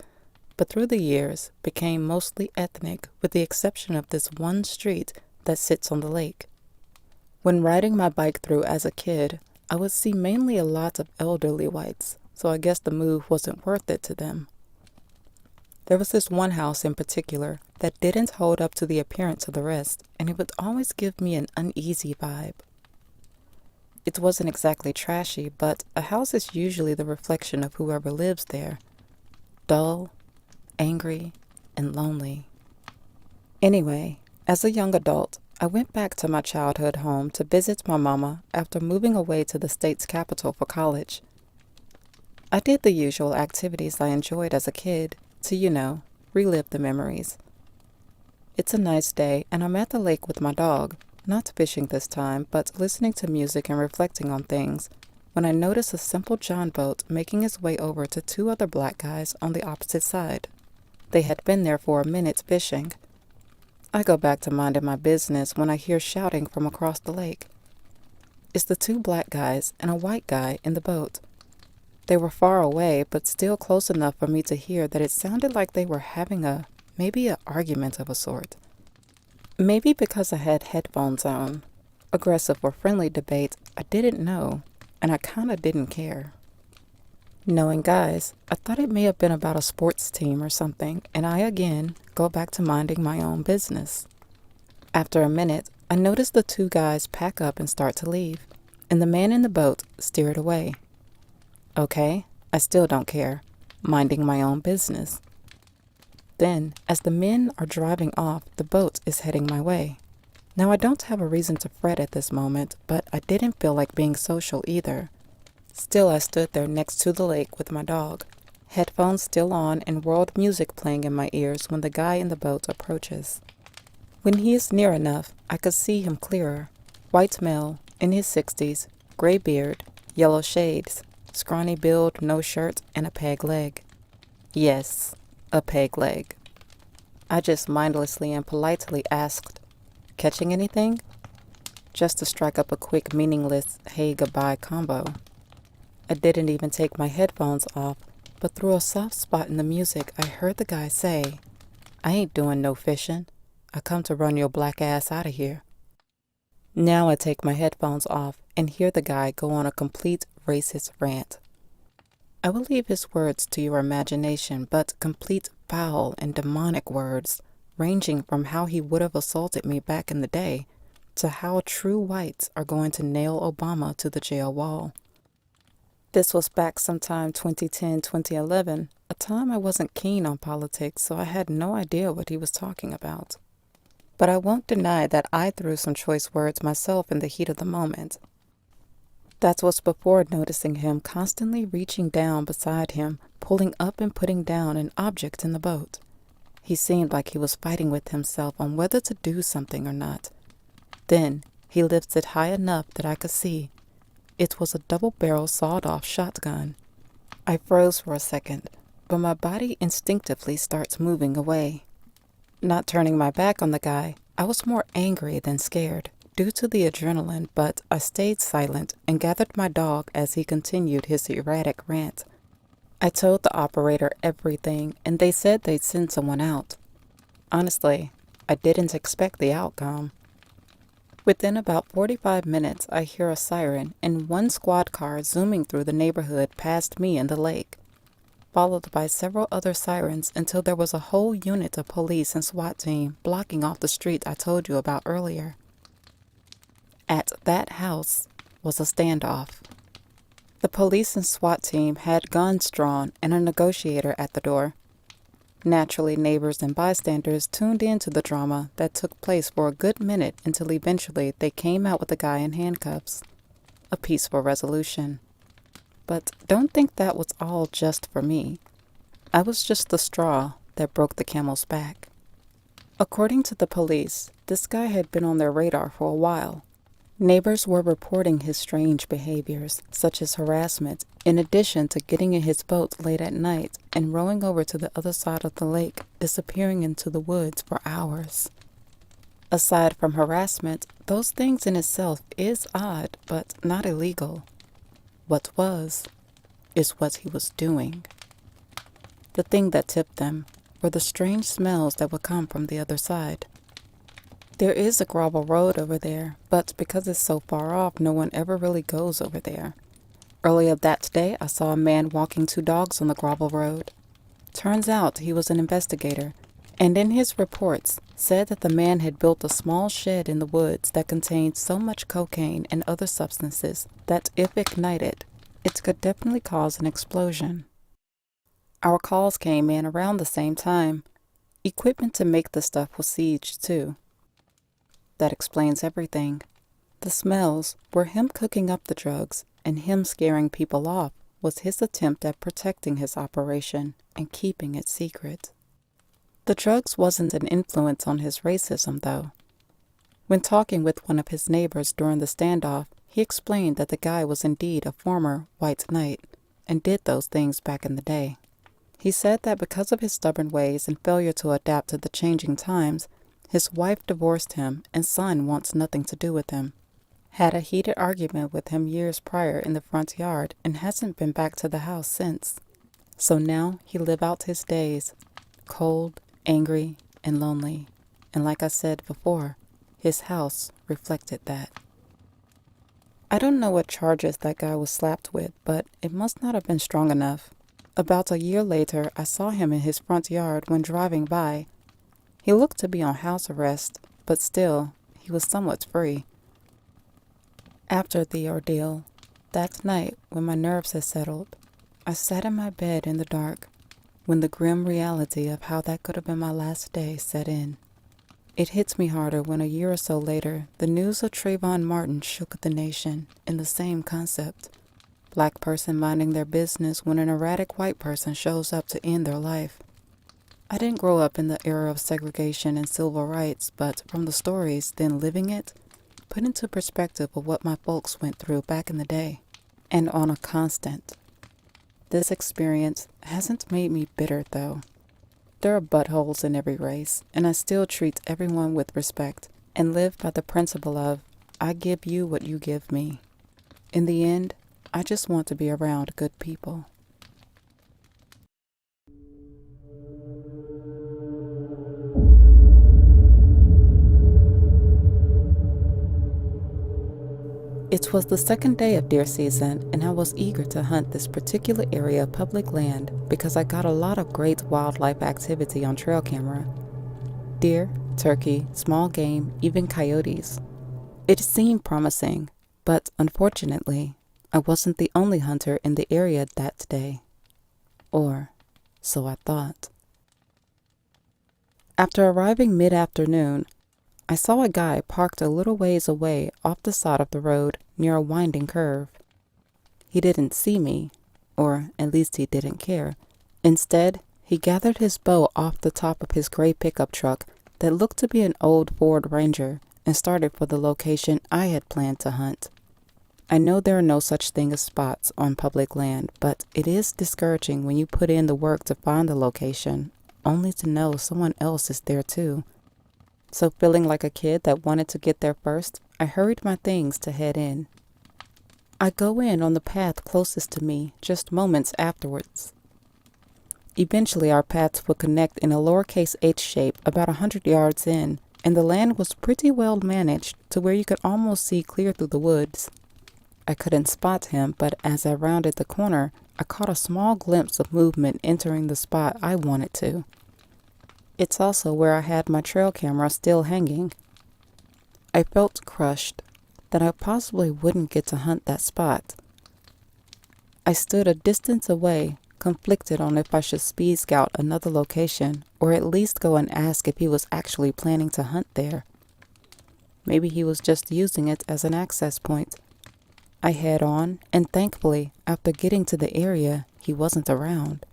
but through the years became mostly ethnic with the exception of this one street that sits on the lake. When riding my bike through as a kid, I would see mainly a lot of elderly whites, so I guess the move wasn't worth it to them. There was this one house in particular that didn't hold up to the appearance of the rest, and it would always give me an uneasy vibe. It wasn't exactly trashy, but a house is usually the reflection of whoever lives there. Dull, angry, and lonely. Anyway, as a young adult, I went back to my childhood home to visit my mama after moving away to the state's capital for college. I did the usual activities I enjoyed as a kid to, relive the memories. It's a nice day, and I'm at the lake with my dog, not fishing this time, but listening to music and reflecting on things, when I notice a simple John boat making its way over to 2 other Black guys on the opposite side. They had been there for a minute fishing. I go back to minding my business when I hear shouting from across the lake. It's the 2 Black guys and a white guy in the boat. They were far away, but still close enough for me to hear that it sounded like they were having maybe an argument of a sort. Maybe because I had headphones on. Aggressive or friendly debate, I didn't know, and I kinda didn't care. Knowing guys, I thought it may have been about a sports team or something, and I again go back to minding my own business. After a minute, I notice the 2 guys pack up and start to leave, and the man in the boat steered away. Okay, I still don't care, minding my own business. Then, as the men are driving off, the boat is heading my way. Now, I don't have a reason to fret at this moment, but I didn't feel like being social either. Still, I stood there next to the lake with my dog, headphones still on and world music playing in my ears when the guy in the boat approaches. When he is near enough, I could see him clearer. White male, in his 60s, gray beard, yellow shades, scrawny build, no shirt, and a peg leg. Yes, a peg leg. I just mindlessly and politely asked, "Catching anything?" Just to strike up a quick, meaningless hey goodbye combo. I didn't even take my headphones off, but through a soft spot in the music, I heard the guy say, "I ain't doing no fishing. I come to run your Black ass out of here." Now I take my headphones off and hear the guy go on a complete racist rant. I will leave his words to your imagination, but complete foul and demonic words, ranging from how he would have assaulted me back in the day to how true whites are going to nail Obama to the jail wall. This was back sometime 2010, 2011, a time I wasn't keen on politics, so I had no idea what he was talking about. But I won't deny that I threw some choice words myself in the heat of the moment. That was before noticing him constantly reaching down beside him, pulling up and putting down an object in the boat. He seemed like he was fighting with himself on whether to do something or not. Then he lifts it high enough that I could see. It was a double-barrel sawed-off shotgun. I froze for a second, but my body instinctively starts moving away. Not turning my back on the guy, I was more angry than scared due to the adrenaline, but I stayed silent and gathered my dog as he continued his erratic rant. I told the operator everything, and they said they'd send someone out. Honestly, I didn't expect the outcome. Within about 45 minutes, I hear a siren and 1 squad car zooming through the neighborhood past me in the lake, followed by several other sirens until there was a whole unit of police and SWAT team blocking off the street I told you about earlier. At that house was a standoff. The police and SWAT team had guns drawn and a negotiator at the door. Naturally, neighbors and bystanders tuned in to the drama that took place for a good minute until eventually they came out with the guy in handcuffs. A peaceful resolution. But don't think that was all just for me. I was just the straw that broke the camel's back. According to the police, this guy had been on their radar for a while. Neighbors were reporting his strange behaviors, such as harassment, in addition to getting in his boat late at night and rowing over to the other side of the lake, disappearing into the woods for hours. Aside from harassment, those things in itself is odd, but not illegal. What was, is what he was doing. The thing that tipped them were the strange smells that would come from the other side. There is a gravel road over there, but because it's so far off, no one ever really goes over there. Earlier that day, I saw a man walking two dogs on the gravel road. Turns out he was an investigator, and in his reports said that the man had built a small shed in the woods that contained so much cocaine and other substances that if ignited, it could definitely cause an explosion. Our calls came in around the same time. Equipment to make the stuff was sieged too. That explains everything. The smells were him cooking up the drugs, and him scaring people off was his attempt at protecting his operation and keeping it secret. The drugs wasn't an influence on his racism, though. When talking with one of his neighbors during the standoff, he explained that the guy was indeed a former white knight and did those things back in the day. He said that because of his stubborn ways and failure to adapt to the changing times, his wife divorced him and son wants nothing to do with him. Had a heated argument with him years prior in the front yard and hasn't been back to the house since. So now he live out his days, cold, angry, and lonely. And like I said before, his house reflected that. I don't know what charges that guy was slapped with, but it must not have been strong enough. About a year later, I saw him in his front yard when driving by. He looked to be on house arrest, but still, he was somewhat free. After the ordeal, that night when my nerves had settled, I sat in my bed in the dark when the grim reality of how that could have been my last day set in. It hits me harder when a year or so later, the news of Trayvon Martin shook the nation in the same concept. Black person minding their business when an erratic white person shows up to end their life. I didn't grow up in the era of segregation and civil rights, but from the stories, then living it, put into perspective of what my folks went through back in the day, and on a constant. This experience hasn't made me bitter, though. There are buttholes in every race, and I still treat everyone with respect and live by the principle of, I give you what you give me. In the end, I just want to be around good people. It was the second day of deer season, and I was eager to hunt this particular area of public land because I got a lot of great wildlife activity on trail camera. Deer, turkey, small game, even coyotes. It seemed promising, but unfortunately, I wasn't the only hunter in the area that day. Or so I thought. After arriving mid-afternoon, I saw a guy parked a little ways away off the side of the road near a winding curve. He didn't see me, or at least he didn't care. Instead, he gathered his bow off the top of his gray pickup truck that looked to be an old Ford Ranger and started for the location I had planned to hunt. I know there are no such thing as spots on public land, but it is discouraging when you put in the work to find the location, only to know someone else is there too. So feeling like a kid that wanted to get there first, I hurried my things to head in. I go in on the path closest to me just moments afterwards. Eventually our paths would connect in a lowercase h shape about 100 yards in, and the land was pretty well managed to where you could almost see clear through the woods. I couldn't spot him, but as I rounded the corner, I caught a small glimpse of movement entering the spot I wanted to. It's also where I had my trail camera still hanging. I felt crushed that I possibly wouldn't get to hunt that spot. I stood a distance away, conflicted on if I should speed scout another location or at least go and ask if he was actually planning to hunt there. Maybe he was just using it as an access point. I head on, and thankfully, after getting to the area, he wasn't around.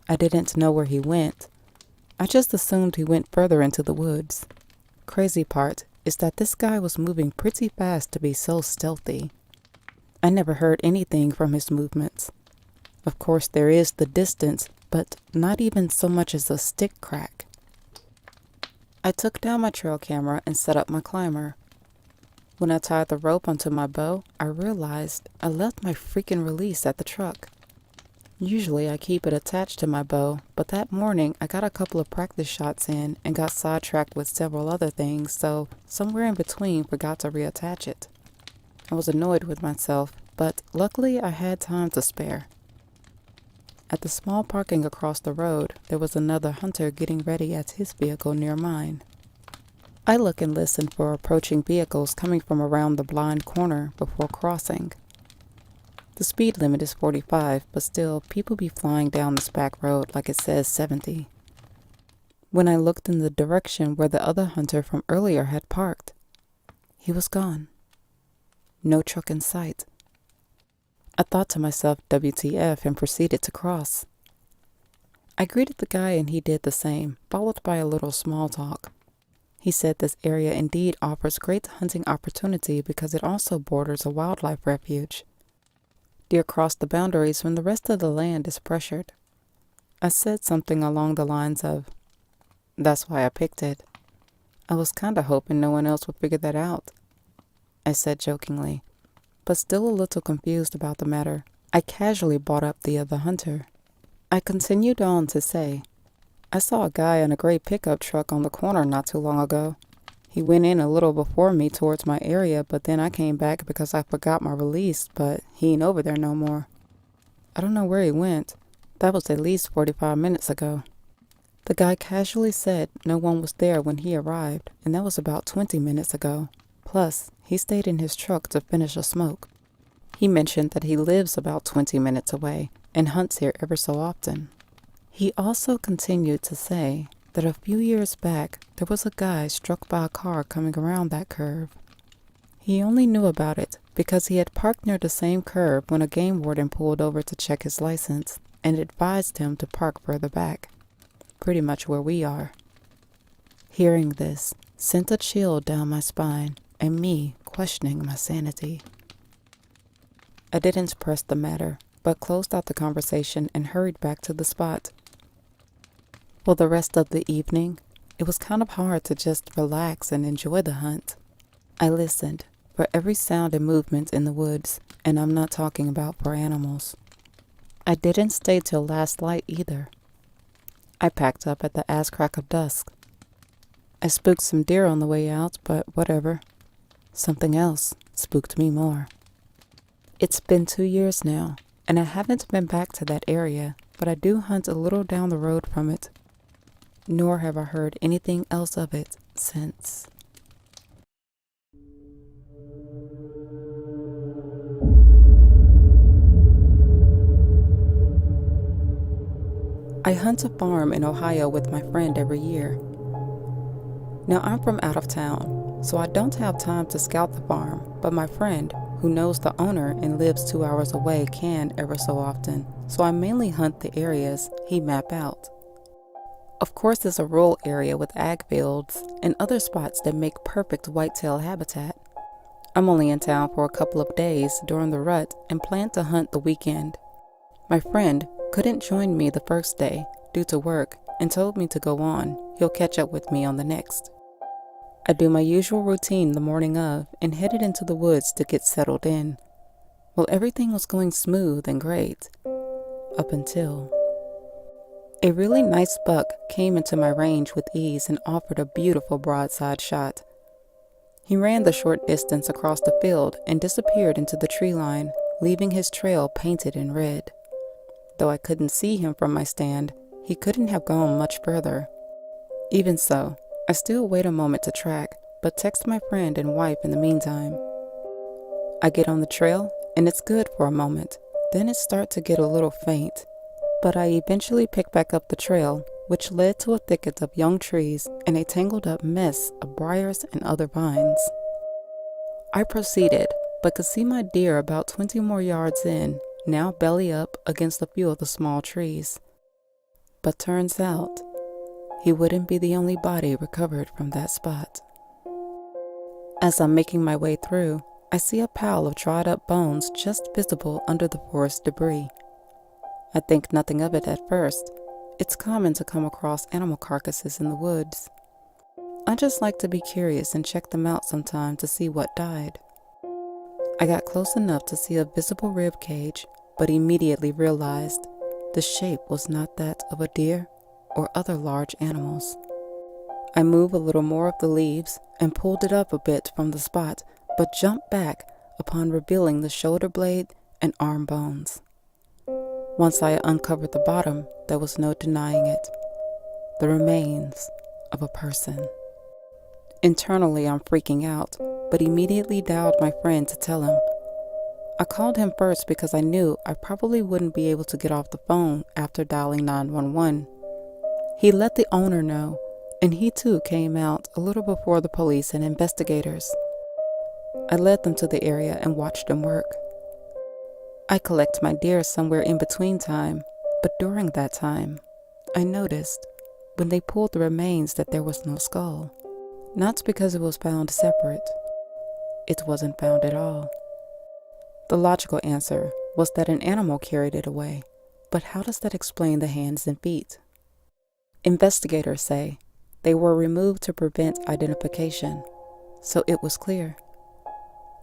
I didn't know where he went. I just assumed he went further into the woods. Crazy part is that this guy was moving pretty fast to be so stealthy. I never heard anything from his movements. Of course, there is the distance, but not even so much as a stick crack. I took down my trail camera and set up my climber. When I tied the rope onto my bow, I realized I left my freaking release at the truck. Usually I keep it attached to my bow, but that morning I got a couple of practice shots in and got sidetracked with several other things, so somewhere in between forgot to reattach it. I was annoyed with myself, but luckily I had time to spare. At the small parking across the road, there was another hunter getting ready at his vehicle near mine. I look and listen for approaching vehicles coming from around the blind corner before crossing. The speed limit is 45, but still, people be flying down this back road like it says 70. When I looked in the direction where the other hunter from earlier had parked, he was gone. No truck in sight. I thought to myself, WTF, and proceeded to cross. I greeted the guy and he did the same, followed by a little small talk. He said this area indeed offers great hunting opportunity because it also borders a wildlife refuge. Deer cross the boundaries when the rest of the land is pressured. I said something along the lines of, "That's why I picked it. I was kinda hoping no one else would figure that out," I said jokingly, but still a little confused about the matter. I casually brought up the other hunter. I continued on to say, "I saw a guy in a gray pickup truck on the corner not too long ago. He went in a little before me towards my area, but then I came back because I forgot my release, but he ain't over there no more. I don't know where he went. That was at least 45 minutes ago." The guy casually said no one was there when he arrived, and that was about 20 minutes ago. Plus, he stayed in his truck to finish a smoke. He mentioned that he lives about 20 minutes away and hunts here ever so often. He also continued to say that a few years back, there was a guy struck by a car coming around that curve. He only knew about it because he had parked near the same curve when a game warden pulled over to check his license and advised him to park further back, pretty much where we are. Hearing this sent a chill down my spine and me questioning my sanity. I didn't press the matter, but closed out the conversation and hurried back to the spot. For the rest of the evening, it was kind of hard to just relax and enjoy the hunt. I listened for every sound and movement in the woods, and I'm not talking about for animals. I didn't stay till last light either. I packed up at the ass crack of dusk. I spooked some deer on the way out, but whatever. Something else spooked me more. It's been 2 years now, and I haven't been back to that area, but I do hunt a little down the road from it. Nor have I heard anything else of it since. I hunt a farm in Ohio with my friend every year. Now I'm from out of town, so I don't have time to scout the farm, but my friend, who knows the owner and lives 2 hours away, can ever so often, so I mainly hunt the areas he mapped out. Of course, it's a rural area with ag fields and other spots that make perfect whitetail habitat. I'm only in town for a couple of days during the rut and plan to hunt the weekend. My friend couldn't join me the first day due to work and told me to go on. He'll catch up with me on the next. I do my usual routine the morning of and headed into the woods to get settled in. Well, everything was going smooth and great, up until a really nice buck came into my range with ease and offered a beautiful broadside shot. He ran the short distance across the field and disappeared into the tree line, leaving his trail painted in red. Though I couldn't see him from my stand, he couldn't have gone much further. Even so, I still wait a moment to track, but text my friend and wife in the meantime. I get on the trail, and it's good for a moment. Then it starts to get a little faint. But I eventually picked back up the trail, which led to a thicket of young trees and a tangled up mess of briars and other vines. I proceeded, but could see my deer about 20 more yards in, now belly up against a few of the small trees. But turns out, he wouldn't be the only body recovered from that spot. As I'm making my way through, I see a pile of dried up bones just visible under the forest debris. I think nothing of it at first. It's common to come across animal carcasses in the woods. I just like to be curious and check them out sometime to see what died. I got close enough to see a visible rib cage, but immediately realized the shape was not that of a deer or other large animals. I moved a little more of the leaves and pulled it up a bit from the spot, but jumped back upon revealing the shoulder blade and arm bones. Once I uncovered the bottom, there was no denying it. The remains of a person. Internally, I'm freaking out, but immediately dialed my friend to tell him. I called him first because I knew I probably wouldn't be able to get off the phone after dialing 911. He let the owner know, and he too came out a little before the police and investigators. I led them to the area and watched them work. I collect my deer somewhere in between time, but during that time, I noticed when they pulled the remains that there was no skull. Not because it was found separate. It wasn't found at all. The logical answer was that an animal carried it away, but how does that explain the hands and feet? Investigators say they were removed to prevent identification, so it was clear.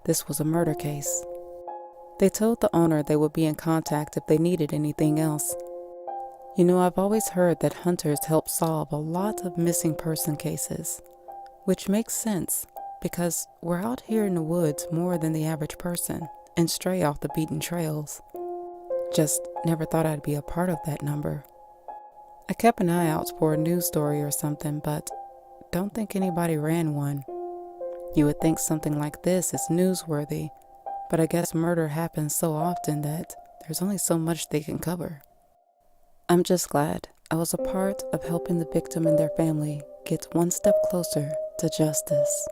This was a murder case. They told the owner they would be in contact if they needed anything else. You know, I've always heard that hunters help solve a lot of missing person cases, which makes sense because we're out here in the woods more than the average person and stray off the beaten trails. Just never thought I'd be a part of that number. I kept an eye out for a news story or something, but don't think anybody ran one. You would think something like this is newsworthy, but I guess murder happens so often that there's only so much they can cover. I'm just glad I was a part of helping the victim and their family get one step closer to justice.